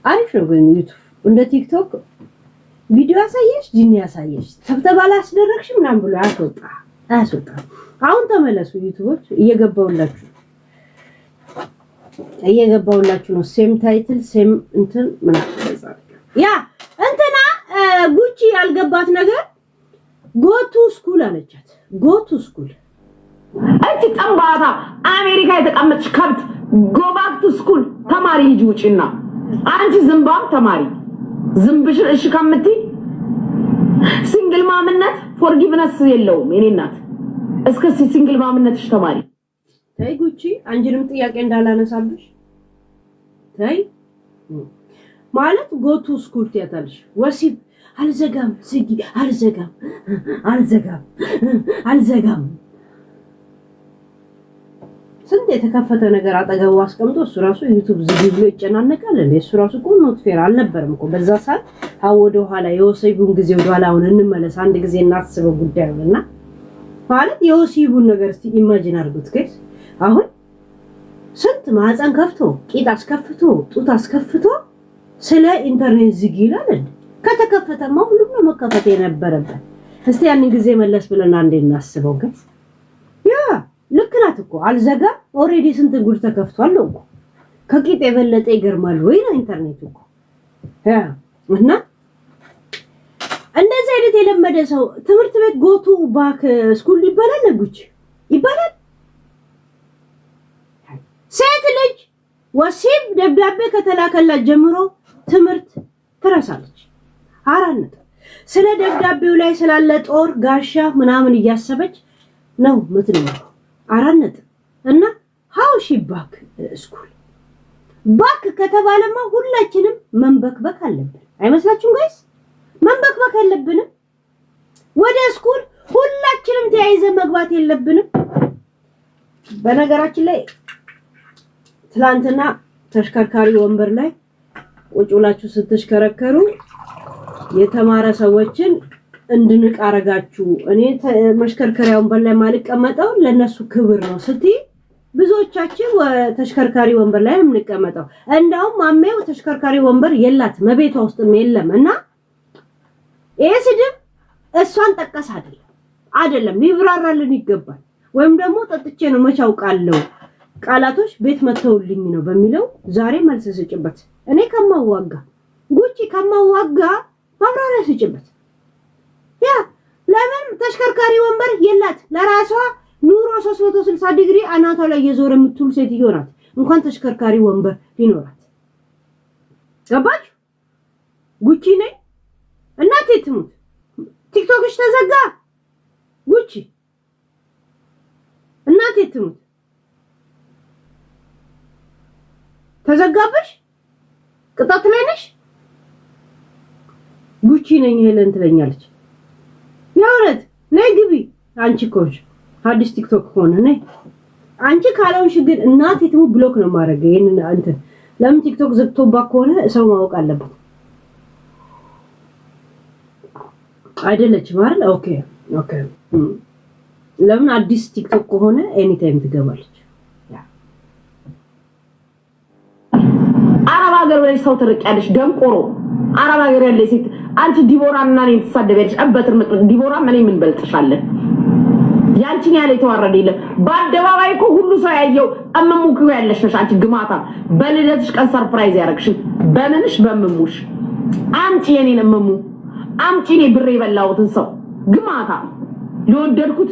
عارف لو بين يوتيوب وند تيك توك فيديو أسايش جيني أسايش تبتب على أسدركش منام بلو أصوتا عون تملسو يوتيوب يجبون እየገባውላችሁ ነው። ሴም ታይትል ሴም እንትን ምን አትዛል ያ እንትና ጉቺ ያልገባት ነገር ጎቱ ስኩል አለቻት። ጎቱ ስኩል እቺ ጠምባታ አሜሪካ የተቀመጥሽ ከብት ጎባክቱ ስኩል ተማሪ ሂጂ ውጪና አንቺ ዝምባም ተማሪ ዝምብሽን እሺ ከምትይ ሲንግል ማምነት ፎርጊቭነስ የለውም። የኔ እናት እስከ ሲንግል ማምነትሽ ተማሪ ታይ ጉቺ አንቺንም ጥያቄ እንዳላነሳብሽ ታይ ማለት ጎቱ ስኩል ትያታለሽ። ወሲብ አልዘጋም ስንት የተከፈተ ነገር አጠገቡ አስቀምጦ እሱ ራሱ ዩቲዩብ ዝግ ብሎ ይጨናነቃል። እሱ ራሱ እኮ ኖት ፌር አልነበረም እኮ በዛ ሰዓት። ወደ ኋላ የወሲቡን ጊዜ ወደ ኋላ አሁን እንመለስ አንድ ጊዜ እናስበው ጉዳዩንና ማለት የወሲቡን ነገር እስቲ ኢማጂን አድርጉት ጋይስ። አሁን ስንት ማህፀን ከፍቶ ቂጥ አስከፍቶ ጡት አስከፍቶ ስለ ኢንተርኔት ዝግ ይላል። ከተከፈተማ ሁሉም ነው መከፈት የነበረበት። እስቲ ያንን ጊዜ መለስ ብለን አንዴ እናስበው ጋይስ። ያ ልክ ናት እኮ አልዘጋ ኦሬዲ ስንት ጉድ ተከፍቷል እኮ ከቂጥ የበለጠ ይገርማል ወይ ነው ኢንተርኔት እኮ ያ እና እንደዚህ አይነት የለመደ ሰው ትምህርት ቤት ጎቱ ባክ ስኩል ይባላል ጉቺ ይባላል። ሴት ልጅ ወሲብ ደብዳቤ ከተላከላት ጀምሮ ትምህርት ትረሳለች። አራነት ስለ ደብዳቤው ላይ ስላለ ጦር ጋሻ ምናምን እያሰበች ነው ምትኖር። አራነት እና how she back ስኩል ባክ ከተባለማ ሁላችንም መንበክበክ አለብን አይመስላችሁም ጋይስ? መንበክበክ አለብንም። ወደ ስኩል ሁላችንም ተያይዘን መግባት የለብንም። በነገራችን ላይ ትላንትና ተሽከርካሪ ወንበር ላይ ቁጭ ብላችሁ ስትሽከረከሩ የተማረ ሰዎችን እንድንቅ አረጋችሁ። እኔ መሽከርከሪያ ወንበር ላይ ማልቀመጠው ለነሱ ክብር ነው ስትይ ብዙዎቻችን ተሽከርካሪ ወንበር ላይ የምንቀመጠው እንደውም ማሜው ተሽከርካሪ ወንበር የላት መቤቷ ውስጥም የለም እና ስድብ እሷን ጠቀስ አይደለም ይብራራልን ይገባል። ወይም ደግሞ ጠጥቼ ነው መቻውቃለው ቃላቶች ቤት መተውልኝ ነው በሚለው ዛሬ መልስ ስጭበት። እኔ ከማዋጋ ጉቺ ከማዋጋ ማብራሪያ ስጭበት። ያ ለምን ተሽከርካሪ ወንበር የላት ለራሷ ኑሮ 360 ዲግሪ አናቷ ላይ የዞረ የምትውል ሴትዮ ናት። እንኳን ተሽከርካሪ ወንበር ሊኖራት ገባች? ጉቺ ነኝ እናቴ ትሙት ቲክቶክሽ ተዘጋ ጉቺ እናቴ ትሙት ተዘጋብሽ ቅጣት ላይ ነሽ። ጉቺ ነኝ ሄለን ትለኛለች። ያውረት ነይ ግቢ አንቺ ኮሽ አዲስ ቲክቶክ ሆነ ነይ አንቺ ካላውሽ ግን እናቴ ትሙት ብሎክ ነው ማረገ። ይሄንን አንተ ለምን ቲክቶክ ዘግቶባት ከሆነ ሰው ማወቅ አለበት አይደለችም አይደል? ኦኬ ለምን አዲስ ቲክቶክ ከሆነ ኤኒ ታይም ትገባለች። አረብ ሀገር ላይ ሰው ትርቂያለሽ ደንቆሮ። አረብ ሀገር ያለ ሴት አንቺ ዲቦራና እኔን ትሳደቢያለሽ። አበትር ዲቦራ ምን ምን በልጥሻለን? ያንቺን ያለ የተዋረደ የለም። በአደባባይ እኮ ሁሉ ሰው ያየው እመሙኩ ያለሽ ነሽ አንቺ ግማታ። በልደትሽ ቀን ሰርፕራይዝ ያረግሽ በምንሽ በመሙሽ አንቺ የኔን እመሙ አምጪ እኔ ብር የበላሁትን ሰው ግማታ ለወደድኩት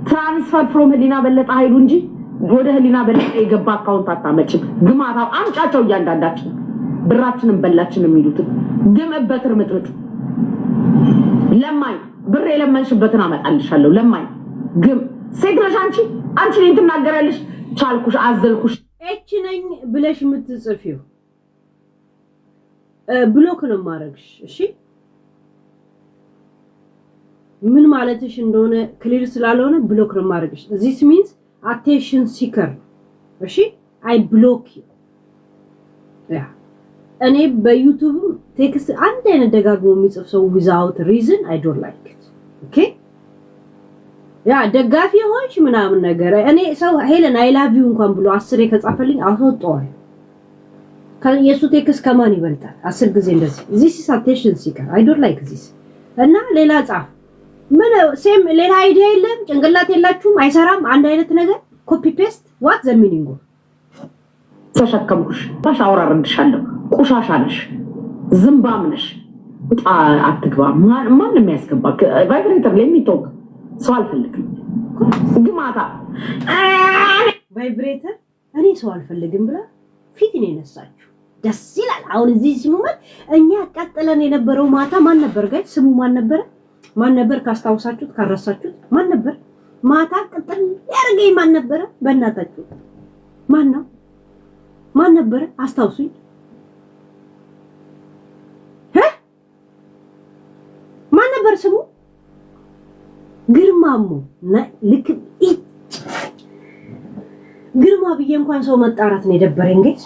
ትራንስፈር ፍሮም ህሊና በለጠ ኃይሉ እንጂ ወደ ህሊና በለጠ የገባ አካውንት አታመጭም። ግማታው አምጫቸው እያንዳንዳችን ብራችንን በላችን የሚሉት ግመበት እርምጥምጥ ለማይ ብር የለመንሽበትን አመጣልሻለሁ። ለማይ ግም ሴት ነሽ አንቺ እኔን ትናገራለሽ። ቻልኩሽ አዘልኩሽ እቺ ነኝ ብለሽ የምትጽፊው ብሎክ ነው ማረግሽ። እሺ ምን ማለትሽ እንደሆነ ክሊር ስላልሆነ ብሎክ ነው ማረግሽ። this means attention seeker እሺ I block you ያ እኔ በዩቲዩብ ቴክስት አንድ አይነት ደጋግሞ የሚጽፍ ሰው without reason I don't like it okay ያ ደጋፊ ሆንሽ ምናምን ነገር እኔ ሰው ሄለን I love you እንኳን ብሎ 10 ከጻፈልኝ አውጥቷል። የሱ ቴክስት ከማን ይበልጣል? 10 ጊዜ እንደዚህ this is attention seeker I don't like this እና ሌላ ጻፍ ምን ሴም ሌላ አይዲያ የለም። ጭንቅላት የላችሁም አይሰራም። አንድ አይነት ነገር ኮፒ ፔስት what the meaning of ተሸከምኩሽ ባሽ አውራርድሻለሁ። ቁሻሻ ነሽ ዝምባም ነሽ አትግባ ማንም ያስገባ ቫይብሬተር ለሚቶክ ሰው አልፈልግም። ግማታ ቫይብሬተር እኔ ሰው አልፈልግም ብላ ፊት ነው የነሳችሁ። ደስ ይላል። አሁን እዚህ ሲሙመት እኛ ቀጥለን የነበረው ማታ ማን ነበር ጋር ስሙ ማን ነበር ካስታውሳችሁት ካረሳችሁት ማን ነበር ማታ ቀጥል ያርገኝ ማን ነበር በእናታችሁ ማን ነበር አስታውሱኝ ማን ነበር ስሙ ግርማሙ ልክ ግርማ ብዬ እንኳን ሰው መጣራት ነው የደበረኝ ጋይስ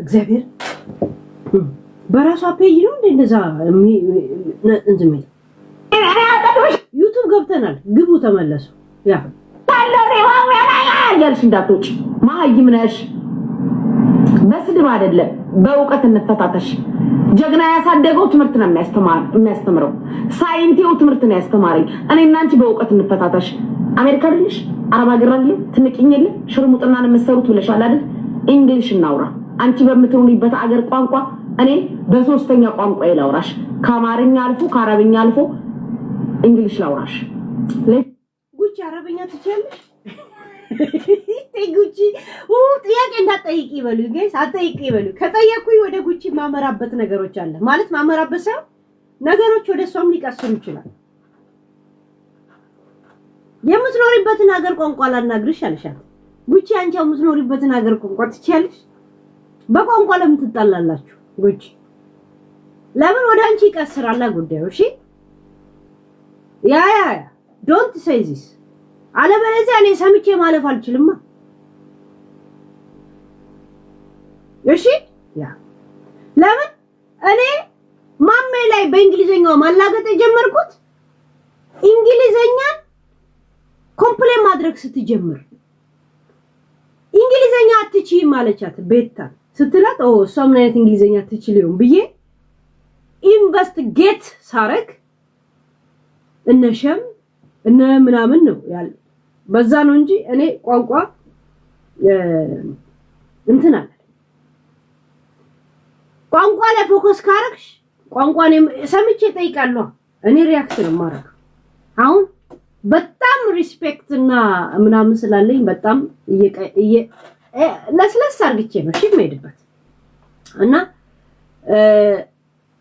እግዚአብሔር በራሷ ፔጅ ነው እንደዛ እንዝም ዩቲዩብ ገብተናል ግቡ ተመለሱ ያ ያልሽ እንዳትወጪ ማህይም ነሽ በስድብ አይደለም በእውቀት እንፈታተሽ ጀግና ያሳደገው ትምህርት ነው የሚያስተምረው ሳይንቲው ትምህርት ነው ያስተማረኝ እኔና አንቺ በእውቀት እንፈታተሽ አሜሪካ ልጅ አረብ ሀገር ላይ ትንቅኝል ሽርሙጥናን መሰሩት ብለሻል አይደል እንግሊሽ እናውራ አንቺ በምትኖሪበት አገር ቋንቋ እኔ በሶስተኛ ቋንቋ ይላውራሽ ከአማርኛ አልፎ ከአረብኛ አልፎ እንግሊሽ ላውራሽ ጉቺ አረብኛ ትችያለሽ ጉቺ ጥያቄ እንዳትጠይቂ ይበሉ ጋይስ አትጠይቂ ይበሉ ከጠየቁኝ ወደ ጉቺ ማመራበት ነገሮች አለ ማለት ማመራበት ሰው ነገሮች ወደ እሷም ሊቀስሩ ይችላል የምትኖሪበትን ሀገር ቋንቋ ላናግርሽ አልሻል ጉቺ አንቺ የምትኖሪበትን ሀገር ቋንቋ ትችያለሽ በቋንቋ ለምን ትጣላላችሁ ጉቺ ለምን ወደ አንቺ ይቀስራላ ጉዳዩ እሺ ያ ዶንት ሴይ ዚስ አለበለዚያ እኔ ሰምቼ ማለፍ አልችልም እሺ ያ ለምን እኔ ማሜ ላይ በእንግሊዘኛው ማላገጥ የጀመርኩት እንግሊዘኛን ኮምፕሌን ማድረግ ስትጀምር እንግሊዘኛ አትችይ ማለቻት ቤታ ስትላት እሷ ምን አይነት እንግሊዘኛ ትችልም ብዬ ኢንቨስቲጌት ሳረግ እነሸም እነ ምናምን ነው ያለ በዛ ነው እንጂ እኔ ቋንቋ እንትና ቋንቋ ላይ ፎከስ ካረክሽ ቋንቋን ሰምቼ ጠይቃለሁ እኔ ሪአክት ነው ማረክ አሁን በጣም ሪስፔክት እና ምናምን ስላለኝ በጣም ለስለስ አርግቼ ነው እሺ የምሄድበት እና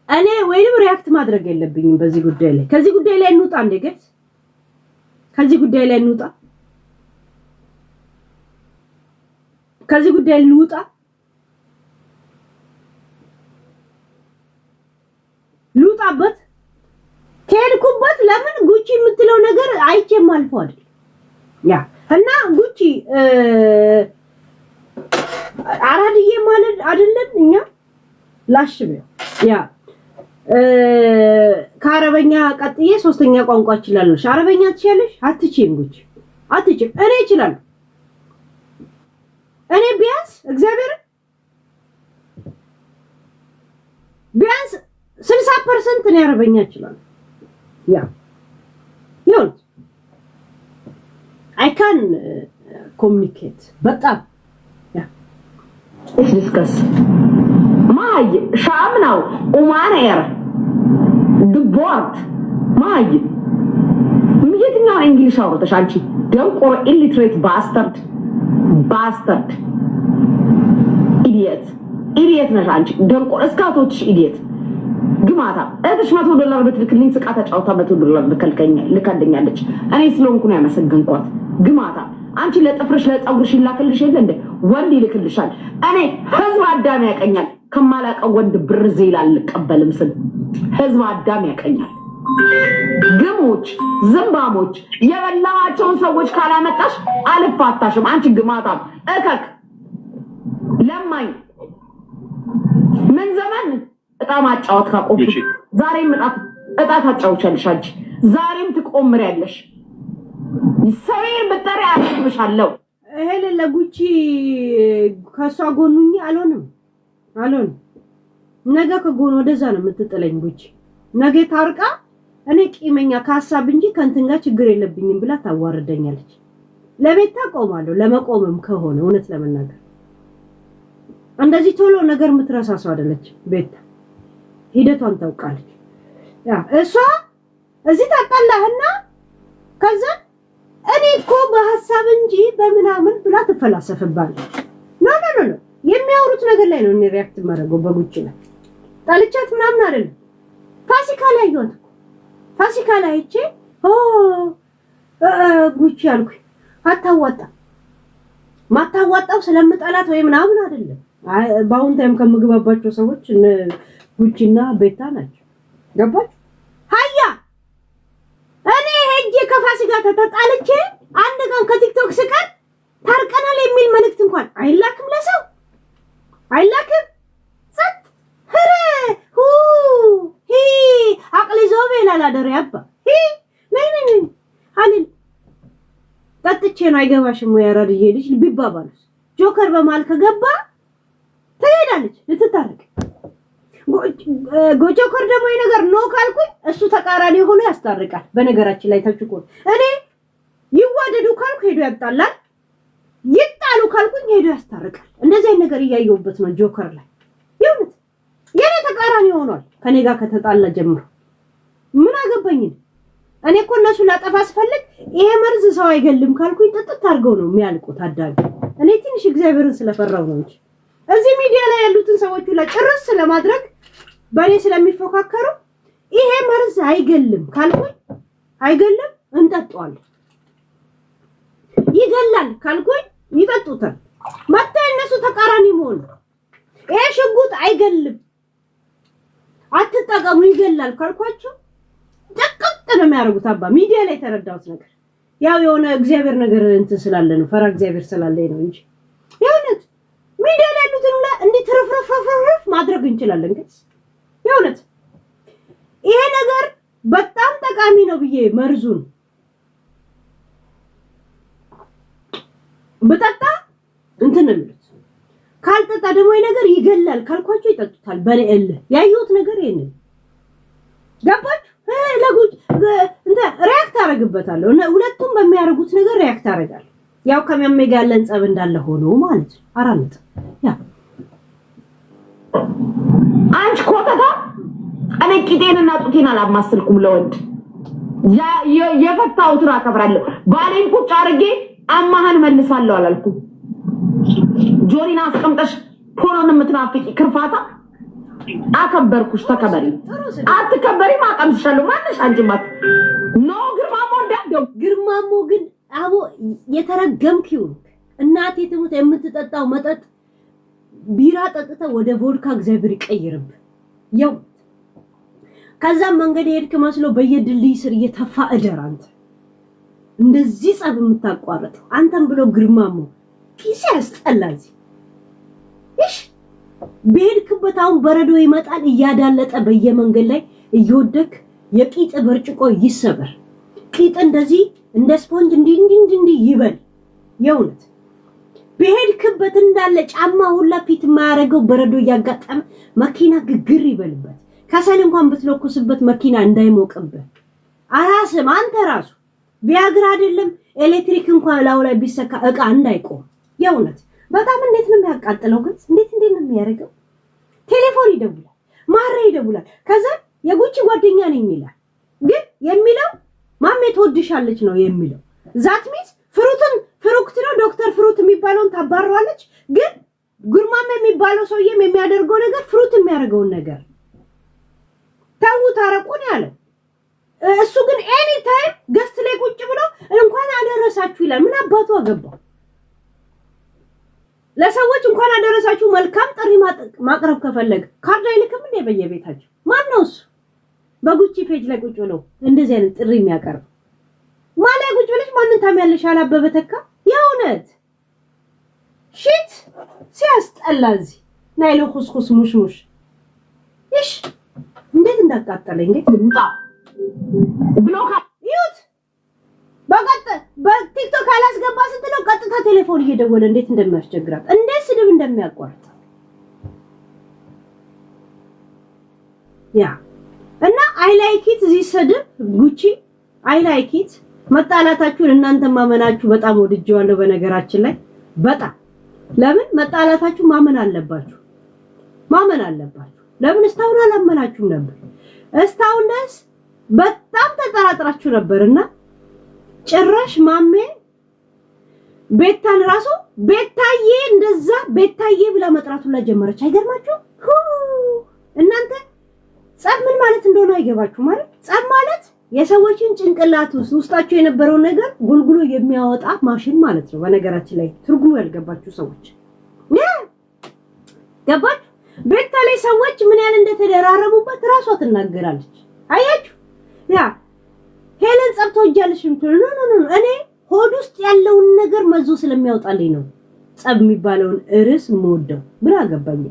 እኔ ወይንም ሪአክት ማድረግ የለብኝም በዚህ ጉዳይ ላይ ከዚህ ጉዳይ ላይ እንውጣ እንደ ገጽ ከዚህ ጉዳይ ላይ እንውጣ ከዚህ ጉዳይ ልውጣ ልውጣበት ከሄድኩበት ለምን ጉቺ የምትለው ነገር አይቼም አልፎ አይደል ያ እና ጉቺ አራድዬ ማለት አይደለም እኛ ላሽበ ያ ከአረበኛ ቀጥዬ ሶስተኛ ቋንቋ እችላለሁ። አረበኛ ትችያለሽ? አትችይም ጉቺ አትችይም። እኔ እችላለሁ። እኔ ቢያንስ እግዚአብሔር ቢያንስ 60% እኔ አረበኛ እችላለሁ። ያ ይሁን I can communicate በጣም ያ ዲስከስ ማይ ሻምናው ኡማኔር ድቦርት ማይ የትኛው እንግሊሽ አውርተሽ አንቺ ደንቆሮ ኢሊትሬት ባስተርድ ኢዲየት ነሽ አንቺ ደንቆሮ እስካቶች ኢዲየት ግማታ እህትሽ $100 ብትልክልኝ ስቃ ተጫውታ $100 ልከልኛለች። እኔ ስለሆንኩ ነው ያመሰገንኳት። ግማታ አንቺ ለጥፍርሽ ለፀጉርሽ ይላክልሽ የለ እንደ ወንድ ይልክልሻል። እኔ ህዝብ አዳም ያቀኛል ከማላቀው ወንድ ብር ዜላ አልቀበልም ስል ህዝብ አዳም ያቀኛል። ግሞች ዝምባሞች የበላዋቸውን ሰዎች ካላመጣሽ አልፋታሽም። አንቺ ግማታ እከክ ለማኝ ምን ዘመን እጣም አጫወት ካቆምሽ ዛሬም እጣ ታጫውቻለሽ። አንቺ ዛሬም ትቆምሪያለሽ። ሰይር በጠሪ አጥብሻለሁ። እሄለ ለጉቺ ከሷ ጎኑኝ አልሆንም። ነገ ከጎን ወደዛ ነው የምትጥለኝ ጉቺ። ነገ ታርቃ እኔ ቂመኛ ከሐሳብ እንጂ ከንትን ጋር ችግር የለብኝም ብላ ታዋርደኛለች። ለቤት ታቆማለሁ ለመቆምም ከሆነ እውነት ለመናገር እንደዚህ ቶሎ ነገር የምትረሳው አይደለች። ቤት ሂደቷን ታውቃለች። ያ እሷ እዚህ ታጣላህና ከዛ እኔ እኮ በሐሳብ እንጂ በምናምን ብላ ትፈላሰፍባለች። ኖ የሚያወሩት ነገር ላይ ነው እኔ ሪአክት ማድረገው በጉቺ ላይ ጣልቻት ምናምን አይደለም። ፋሲካ ላይ ይወጣ ፋሲካ ላይ እቺ ጉቺ አልኩኝ ማታዋጣው ስለምጠላት ወይ ምናምን አይደለም። ባውን ታይም ከምግባባቸው ሰዎች ጉቺና ቤታ ናቸው። ገባች ሃያ እኔ ሄጄ ከፋሲካ ተጣልቼ አንድ ቀን ከቲክቶክ ስቀር ታርቀናል የሚል መልእክት እንኳን አይላክም ለሰው አይላክም። ጸጥ ሄረ ሂ አቅሊ ዞቤ ላላደረ ያባ ነኝ አልን ጠጥቼ ነው አይገባሽም ወይ አራድዬ ልጅ ቢባባሉስ ጆከር በማል ከገባ ትሄዳለች ልትታረቅ። ጆከር ደግሞ ነገር ነው ካልኩኝ እሱ ተቃራኒ ሆኖ ያስታርቃል። በነገራችን ላይ ተጭቆ እኔ ይዋደዱ ካልኩ ሄዶ ያጣላል፣ ይጣሉ ካልኩኝ ሄዶ ያስታርቃል። እንደዚህ ነገር እያየሁበት ነው ጆከር ላይ ይሁን የኔ ተቃራኒ ሆኗል። ከኔ ጋር ከተጣላ ጀምሮ ምን አገባኝ እኔ እኮ እነሱ ላጠፋ አስፈልግ ይሄ መርዝ ሰው አይገልም ካልኩኝ ጥጥት አድርገው ነው የሚያልቁት። አዳግ እኔ ትንሽ እግዚአብሔርን ስለፈራው ነው እንጂ እዚህ ሚዲያ ላይ ያሉትን ሰዎች ሁሉ ጭርስ ለማድረግ በኔ ስለሚፎካከሩ ይሄ መርዝ አይገልም ካልኩኝ አይገልም እንጠጣዋለን። ይገላል ካልኩኝ ይጠጡታል። መጣ እነሱ ተቃራኒ መሆን ይሄ ሽጉጥ አይገልም አትጠቀሙ ይገላል ካልኳቸው ጥቅጥ ነው የሚያደርጉት። አባ ሚዲያ ላይ ተረዳሁት ነገር ያው የሆነ እግዚአብሔር ነገር እንትን ስላለ ነው ፈራ እግዚአብሔር ስላለኝ ነው እንጂ የእውነት ሚዲያ ላይ ያሉትን እንዴት ረፍረፍ ማድረግ እንችላለን። ግን የእውነት ይሄ ነገር በጣም ጠቃሚ ነው ብዬ መርዙን በጠጣ እንትን ነው ካልጠጣ ደግሞ ይሄ ነገር ይገላል ካልኳቸው ይጠጡታል። በኔል ያዩት ነገር ይሄን ገባች ለጉድ እንደ ሪአክት አደርግበታለሁ። ሁለቱም በሚያደርጉት ነገር ሪአክት አደርጋለሁ። ያው ከመመጋለን ጸብ እንዳለ ሆኖ ማለት ነው። አራንተ ያ አንቺ ኮተታ እኔ ቂጤንና ጡቴን አላማስልኩም ለወንድ የፈታሁትን አከብራለሁ። ባሌን ቁጭ አድርጌ አማሃን መልሳለሁ አላልኩም። ጆሪና አስቀምጠሽ ፖሎን የምትናፍቂ ክርፋታ አከበርኩሽ። ተከበሪ አትከበሪ ማቀምስሻለሁ። ማንሽ አንቺማት ኖ ግርማሞ እንዳደው ግርማሞ ግን አቦ የተረገምኪው እናቴ ትሙት የምትጠጣው መጠጥ ቢራ ጠጥተ ወደ ቮድካ እግዚአብሔር ይቀይርብ። ያው ከዛም መንገድ ሄድክ መስሎ በየድልድይ ስር እየተፋ እደር። አንተ እንደዚህ ጸብ የምታቋርጥ አንተም ብሎ ግርማሞ ፒሲ ያስጠላዚ እሺ በሄድክበት አሁን በረዶ ይመጣል እያዳለጠ በየመንገድ ላይ እየወደክ የቂጥ ብርጭቆ ይሰበር ቂጥ እንደዚህ እንደ ስፖንጅ እንዲህ ይበል የውነት በሄድክበት እንዳለ ጫማ ሁላ ፊት የማያረገው በረዶ ያጋጠመ መኪና ግግር ይበልበት ከሰል እንኳን ብትለኩስበት መኪና እንዳይሞቅበት አራስም አንተ ራሱ ቢያግራ አይደለም ኤሌክትሪክ እንኳን ላው ላይ ቢሰካ እቃ እንዳይቆም የውነት በጣም እንዴት ነው የሚያቃጥለው ግን እንዴት ነው የሚያረገው ቴሌፎን ይደውላል ማራ ይደውላል ከዛ የጉቺ ጓደኛ ነኝ ይላል ግን የሚለው ማሜ ትወድሻለች ነው የሚለው ዛት ሚስ ፍሩክት ነው ዶክተር ፍሩት የሚባለውን ታባረዋለች ግን ጉርማሜ የሚባለው ሰውዬም የሚያደርገው ነገር ፍሩት የሚያደርገው ነገር ታው ታረቁን ያለው እሱ ግን ኤኒ ታይም ገስት ላይ ቁጭ ብሎ እንኳን አደረሳችሁ ይላል ምን አባቱ አገባው ለሰዎች እንኳን አደረሳችሁ መልካም ጥሪ ማቅረብ ከፈለገ ካርድ አይልክም እንደ በየቤታቸው ማን ነው እሱ በጉቺ ፔጅ ላይ ቁጭ ብሎ እንደዚህ አይነት ጥሪ የሚያቀርብ ማለ ቁጭ ብለሽ ማንን ታሚያለሽ አላበበ ተካ የውነት ሽት ሲያስጠላዚ ናይሎ ኩስኩስ ሙሽሙሽ እሺ እንዴት እንዳቃጠለኝ እንዴ ብሎክ ይሁት በቲክቶክ አላስገባ ስትለው ቀጥታ ቴሌፎን እየደወለ እንዴት እንደሚያስቸግራት እንዴት ስድብ እንደሚያቋርጥ ያ እና አይ ላይክ ኢት ዚ ስድብ ጉቺ አይ ላይክ ኢት መጣላታችሁን እናንተ ማመናችሁ በጣም ወድጄዋለሁ በነገራችን ላይ በጣም ለምን መጣላታችሁ ማመን አለባችሁ ለምን እስታውን አላመናችሁም ነበር እስታውንስ በጣም ተጠራጥራችሁ ነበርና ጭራሽ ማሜ ቤታን ራሱ ቤታዬ እንደዛ ቤታዬ ብላ መጥራቱን ለጀመረች አይገርማችሁ እናንተ ጸብ ምን ማለት እንደሆነ አይገባችሁ ማለት ጸብ ማለት የሰዎችን ጭንቅላት ውስጣቸው የነበረው ነገር ጉልጉሎ የሚያወጣ ማሽን ማለት ነው በነገራችን ላይ ትርጉሙ ያልገባችሁ ሰዎች ገባችሁ ቤታ ላይ ሰዎች ምን ያህል እንደተደራረቡበት ራሷ ትናገራለች አያችሁ ያ ሄለን ጸብቶ እያለሽ ኖ እኔ ሆድ ውስጥ ያለውን ነገር መዞ ስለሚያወጣልኝ ነው ጸብ የሚባለውን እርስ ሞደው ብላ ገባኝ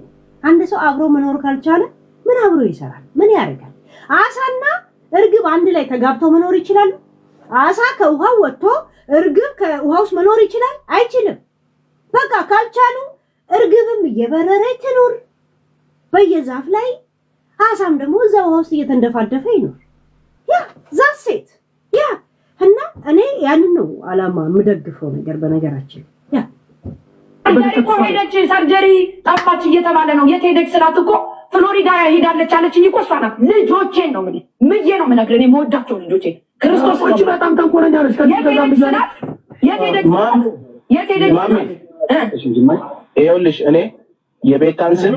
አንድ ሰው አብሮ መኖር ካልቻለ ምን አብሮ ይሰራል ምን ያደርጋል አሳና እርግብ አንድ ላይ ተጋብተው መኖር ይችላሉ አሳ ከውሃው ወጥቶ እርግብ ከውሃው ውስጥ መኖር ይችላል አይችልም በቃ ካልቻሉ እርግብም እየበረረች ትኖር በየዛፍ ላይ አሳም ደግሞ እዛው ውስጥ እየተንደፋደፈ ይኖር ያ ዛሴት ያ እና እኔ ያንን ነው አላማ ምደግፈው ነገር በነገራችን ያ ሄደች ሰርጀሪ ጠፋች እየተባለ ነው የት ሄደች ስላት እኮ ፍሎሪዳ ሄዳለች አለችኝ እኮ እሷ ናት ልጆቼን ነው ምዬ ነው የምነግርህ እኔ የምወዳቸው ልጆቼን ክርስቶስ እቺ በጣም ተንኮለኛ ነች የት ሄደች ይኸውልሽ እኔ የቤታን ስም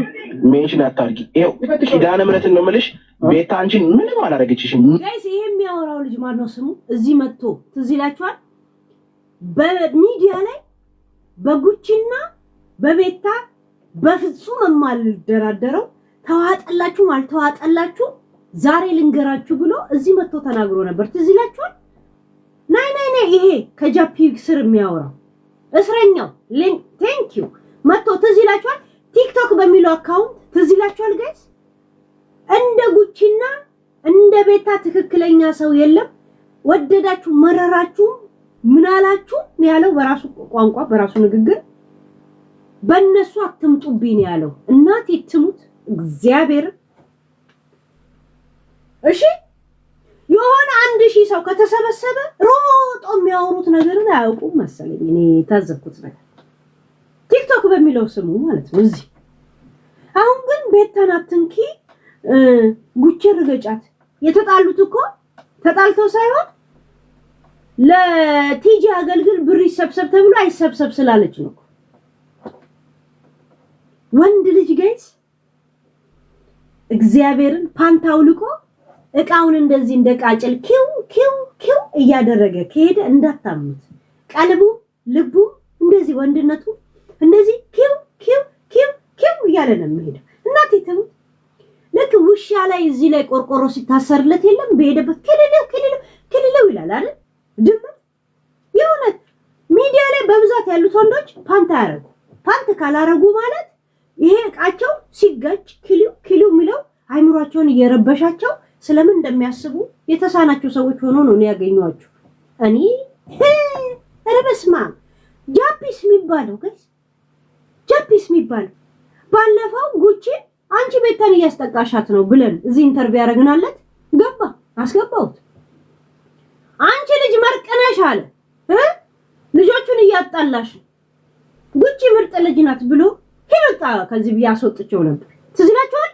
ሜንሽን አታርጊ ይኸው ኪዳነ ምሕረትን ነው የምልሽ ቤታ አንቺን ምንም አላደረገችሽም ጋይስ ይሄ የሚያወራው ልጅ ማን ነው ስሙ እዚህ መጥቶ ትዝ ይላችኋል በሚዲያ ላይ በጉቺና በቤታ በፍጹም የማልደራደረው ተዋጠላችሁ አልተዋጠላችሁ ዛሬ ልንገራችሁ ብሎ እዚህ መጥቶ ተናግሮ ነበር ትዝ ይላችኋል ናይ ይሄ ከጃፒ ስር የሚያወራው እስረኛው ቴንክ ዩ መጥቶ ትዝ ይላችኋል ቲክቶክ በሚለው አካውንት ትዝ ይላችኋል ጋይስ እንደ ጉቺና እንደ ቤታ ትክክለኛ ሰው የለም ወደዳችሁ መረራችሁ ምን አላችሁ ያለው በራሱ ቋንቋ በራሱ ንግግር በእነሱ አትምጡብኝ ያለው እናቴ ትሙት እግዚአብሔር እሺ የሆነ 1000 ሰው ከተሰበሰበ ሮጦ የሚያወሩት ነገርን አያውቁም መሰለኝ እኔ ታዘብኩት ነገር ቲክቶክ በሚለው ስሙ ማለት ነው እዚህ አሁን ግን ቤታን አትንኪ ጉቺ ርገጫት የተጣሉት እኮ ተጣልተው ሳይሆን ለቲጂ አገልግል ብር ይሰብሰብ ተብሎ አይሰብሰብ ስላለች ነው ወንድ ልጅ ጋይስ እግዚአብሔርን ፓንታው ልቆ እቃውን እንደዚህ እንደቃጭል ኪው እያደረገ ከሄደ እንዳታምኑት ቀልቡ ልቡ እንደዚህ ወንድነቱ እንደዚህ ኪው እያለ ነው የሚሄደው እናቴ ትሙት ልክ ውሻ ላይ እዚህ ላይ ቆርቆሮ ሲታሰርለት የለም በሄደበት ከሌለው ይላል አይደል ድም የሆነ ሚዲያ ላይ በብዛት ያሉት ወንዶች ፓንት ያረጉ ፓንት ካላረጉ ማለት ይሄ እቃቸው ሲጋጭ ኪሉ የሚለው አይምሯቸውን እየረበሻቸው ስለምን እንደሚያስቡ የተሳናቸው ሰዎች ሆኖ ነው ያገኘዋቸው። እኔ ረበስማ ጃፒስ የሚባለው ጋይስ ጃፒስ የሚባለው ባለፈው ጉቺ አንቺ ቤታን እያስጠቃሻት ነው ብለን እዚህ ኢንተርቪው ያደረግናለት ገባ አስገባውት። አንቺ ልጅ መርቀነሽ አለ ልጆቹን እያጣላሽ ጉቺ ምርጥ ልጅ ናት ብሎ ሄሮጣ ከዚህ ቢያስወጥቸው ነበር። ትዝላችኋል?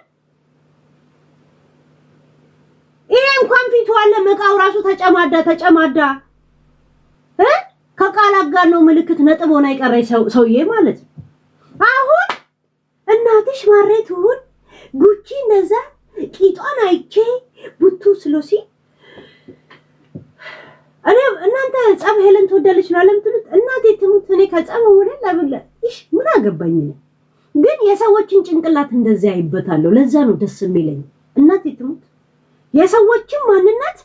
ይሄ እንኳን ፊቱ አለ መቃው ራሱ ተጨማዳ ከቃላት ጋር ነው ምልክት ነጥብ ሆና የቀረኝ ሰውዬ ማለት ነው። አሁን እናትሽ ማሬት ሁን ጉቺ ነዛ ቂጧን አይቼ ቡቱ ስሎሲ እኔ እናንተ ጸብ ሄለን ትወዳለች ነው ለምትሉት እናቴ ትሙት እኔ ከጸብ ወደ ለብለ እሺ ምን አገባኝ ነው። ግን የሰዎችን ጭንቅላት እንደዚህ አይበታለሁ። ለዛ ነው ደስ የሚለኝ። እናቴ ትሙት የሰዎችን ማንነት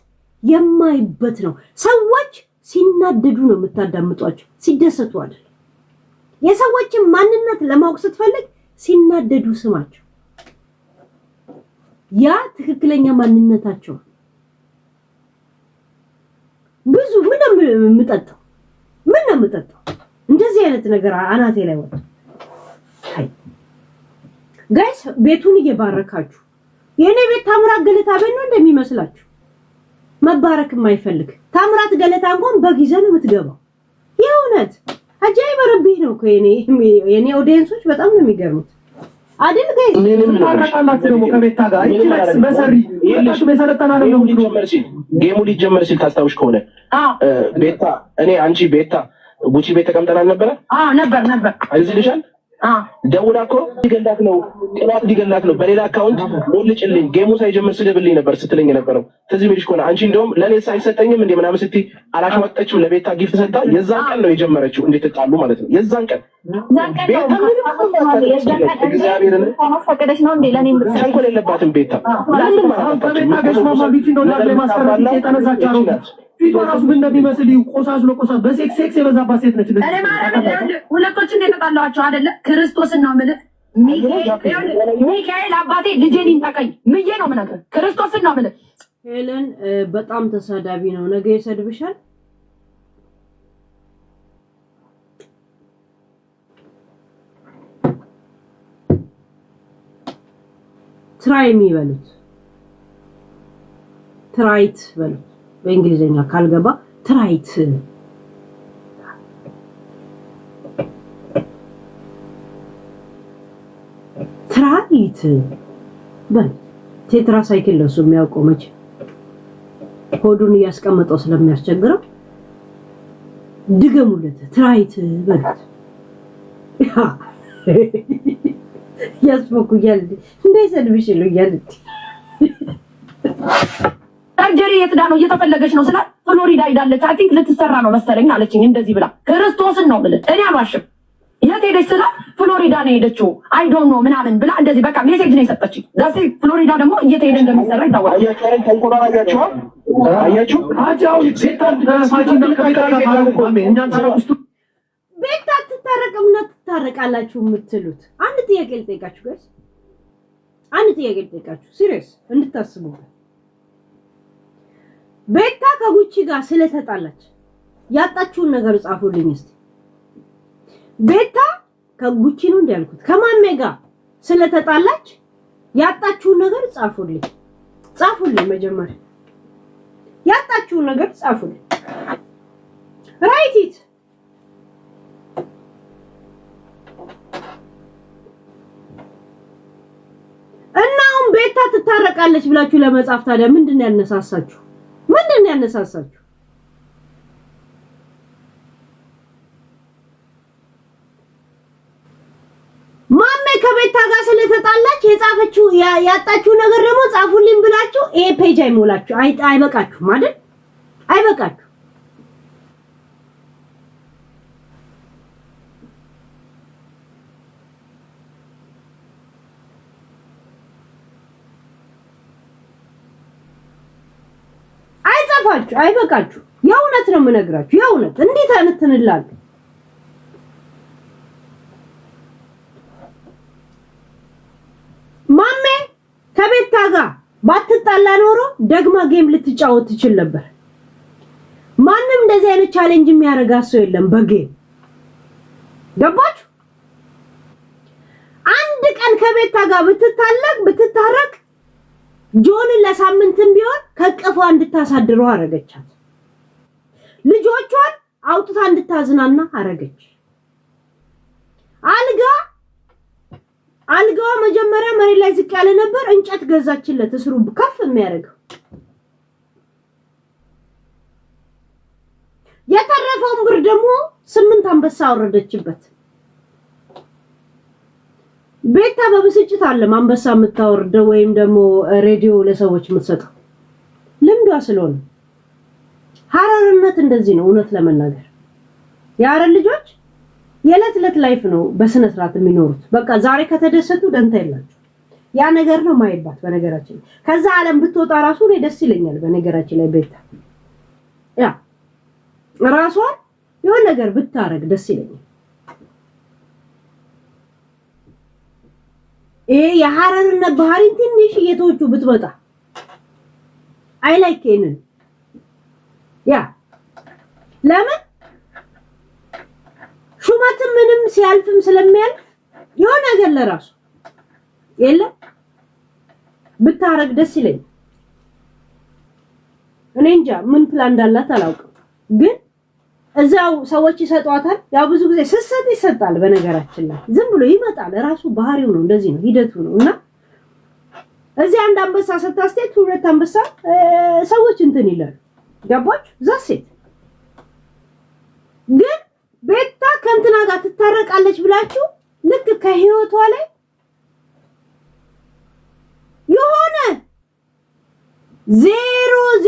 የማይበት ነው። ሰዎች ሲናደዱ ነው የምታዳምጧቸው፣ ሲደሰቱ አይደል። የሰዎችን ማንነት ለማወቅ ስትፈልግ ሲናደዱ ስማቸው። ያ ትክክለኛ ማንነታቸው። ብዙ ምን የምጠጣው እንደዚህ አይነት ነገር አናቴ ላይ ወጣ። ጋይስ ቤቱን እየባረካችሁ የኔ ቤት ታምራት ገለታ ቤት ነው እንደሚመስላችሁ? መባረክ የማይፈልግ ታምራት ገለታ እንኳን በጊዜ ነው የምትገባው። የእውነት አጃይብ ረቢ ነው እኮ የኔ ኦዲየንሶች በጣም ነው የሚገርሙት አይደል ጋይስ? ምንም ታረቃላችሁ ደግሞ ከቤታ ጋር አይችላስ በሰሪ ይልሽ በሰለጠና ነው ጌሙ ሊጀመር ሲል ታስታውሽ ከሆነ ቤታ አንቺ ቤታ ጉቺ ቤት ተቀምጠናል ነበር? ነበር አይዝልሻል? ደውላ እኮ ሊገላት ነው ቅባት ሊገላት ነው በሌላ አካውንት ሞልጭልኝ ጌሙ ሳይጀምር ስደብልኝ ነበር ስትለኝ ነበረው። ስለዚህ ብልሽ ኮና አንቺ እንደውም ለኔ ሳይሰጠኝም እንደ ምናምን ስትይ አላሽማጠችው ለቤታ ጊፍት ሰጣ። የዛን ቀን ነው የጀመረችው እንዴት ተጣሉ ማለት ነው። የዛን ቀን ቤታ እግዚአብሔርን ፈቀደሽ ነው እንዴ ለኔ ተንኮል የለባትም ቤታ ለምን ማለት ነው። ቤታ ገስማማ ቢት ነው ለማስቀረት የተነሳች አሮጋት ፊቷ ራሱ ምን እንደሚመስል ቆሳስሎ በሴክስ የበዛባት ሴት ነች። እኔ ማለት ሁለቶችን የተጣላቸው አይደለ ክርስቶስን ነው የምልህ። ሚካኤል አባቴ ልጄን ይንጠቀኝ ምዬ ነው የምነግርህ። ክርስቶስን ነው የምልህ። ሄለን በጣም ተሳዳቢ ነው። ነገ ይሰድብሻል። ትራይ የሚበሉት ትራይት በሉት በእንግሊዘኛ ካልገባ ትራይት በል ቴትራ ሳይክል ለሱ የሚያውቀው መቼ ሆዱን እያስቀመጠው ስለሚያስቸግረው ድገሙለት ትራይት በሉት። ያስፎኩኛል እንደይሰድብሽ ይሉኛል። ሰርጀሪ የትዳ ነው እየተፈለገች ነው ስላት ፍሎሪዳ ሄዳለች። አይ ቲንክ ልትሰራ ነው መሰለኝ አለችኝ። እንደዚህ ብላ ክርስቶስን ነው ብለ እኔ አልዋሽም። የት ሄደች ስላት ፍሎሪዳ ነው ሄደችው። አይ ዶንት ኖ ምናምን ብላ እንደዚህ በቃ ሜሴጅ ነው የሰጠችኝ። ዳሴ ፍሎሪዳ ደግሞ እየተሄደ እንደሚሰራ ይታወቃል። አያችሁ ተንኮላ አያችሁ አጃው ሴታን ተሳጅን ቤታ ትታረቅምና ትታረቃላችሁ የምትሉት አንድ ጥያቄ ልጠይቃችሁ ጋይስ፣ አንድ ጥያቄ ልጠይቃችሁ ሲሪየስ እንድታስቡበት። ቤታ ከጉቺ ጋር ስለተጣላች ያጣችሁን ነገር ጻፉልኝ እስቲ። ቤታ ከጉቺ ነው እንዲያልኩት ከማሜ ጋር ስለተጣላች ያጣችሁን ነገር ጻፉልኝ። መጀመሪያ ያጣችሁን ነገር ጻፉልኝ። ራይት ኢት እናም ቤታ ትታረቃለች ብላችሁ ለመጻፍ ታዲያ ምንድነው ያነሳሳችሁ? ማሜ ከቤታ ጋር ስለተጣላች የጻፈችው ያጣችሁ ነገር ደግሞ ጻፉልኝ ብላችሁ ይሄ ፔጅ አይሞላችሁ አይበቃችሁም አይደል? አይበቃችሁ። አይበቃችሁ። የእውነት ነው የምነግራችሁ። የእውነት እንዴት አንተንላል ማሜ ከቤታ ጋር ባትጣላ ኖሮ ደግማ ጌም ልትጫወት ትችል ነበር። ማንም እንደዚህ አይነት ቻሌንጅ የሚያደርጋ ሰው የለም በጌም ገባችሁ? አንድ ቀን ከቤታ ጋር ብትታረቅ ጆንን ለሳምንትም ቢሆን ከቀፏ እንድታሳድረው አረገቻት። ልጆቿን አውጥታ እንድታዝናና አረገች። አልጋዋ መጀመሪያ መሬት ላይ ዝቅ ያለ ነበር። እንጨት ገዛችለት እስሩ ከፍ የሚያደርገው። የተረፈውን ብር ደግሞ 8 አንበሳ አወረደችበት። ቤታ በብስጭት አለም አንበሳ የምታወርደው ወይም ደግሞ ሬዲዮ ለሰዎች የምትሰጠው ልምዷ ስለሆነ። ሐረርነት እንደዚህ ነው። እውነት ለመናገር የሐረር ልጆች የዕለት ዕለት ላይፍ ነው በስነ ስርዓት የሚኖሩት። በቃ ዛሬ ከተደሰቱ ደንታ የላቸው። ያ ነገር ነው ማይባት። በነገራችን ከዛ ዓለም ብትወጣ ራሱ እኔ ደስ ይለኛል። በነገራችን ላይ ቤታ ያ ራሷን የሆነ ነገር ብታረግ ደስ ይለኛል። የሐረርነት ባህሪን ትንሽ እየተወቹ ብትመጣ አይ ላይክ ይሄንን ያ ለምን ሹመትም ምንም ሲያልፍም ስለሚያልፍ የሆነ ነገር ለራሱ የለም ብታረግ ደስ ይለኝ። እኔ እንጃ ምን ፕላን እንዳላት አላውቅም፣ ግን እዛው ሰዎች ይሰጧታል። ያው ብዙ ጊዜ ስሰጥ ይሰጣል። በነገራችን ላይ ዝም ብሎ ይመጣል። ራሱ ባህሪው ነው፣ እንደዚህ ነው፣ ሂደቱ ነውና እዚህ አንድ አንበሳ ስታስቴት ሁለት አንበሳ ሰዎች እንትን ይላል። ገባችሁ? ዛሴት ግን ቤታ ከእንትና ጋር ትታረቃለች ብላችሁ ልክ ከህይወቷ ላይ የሆነ 000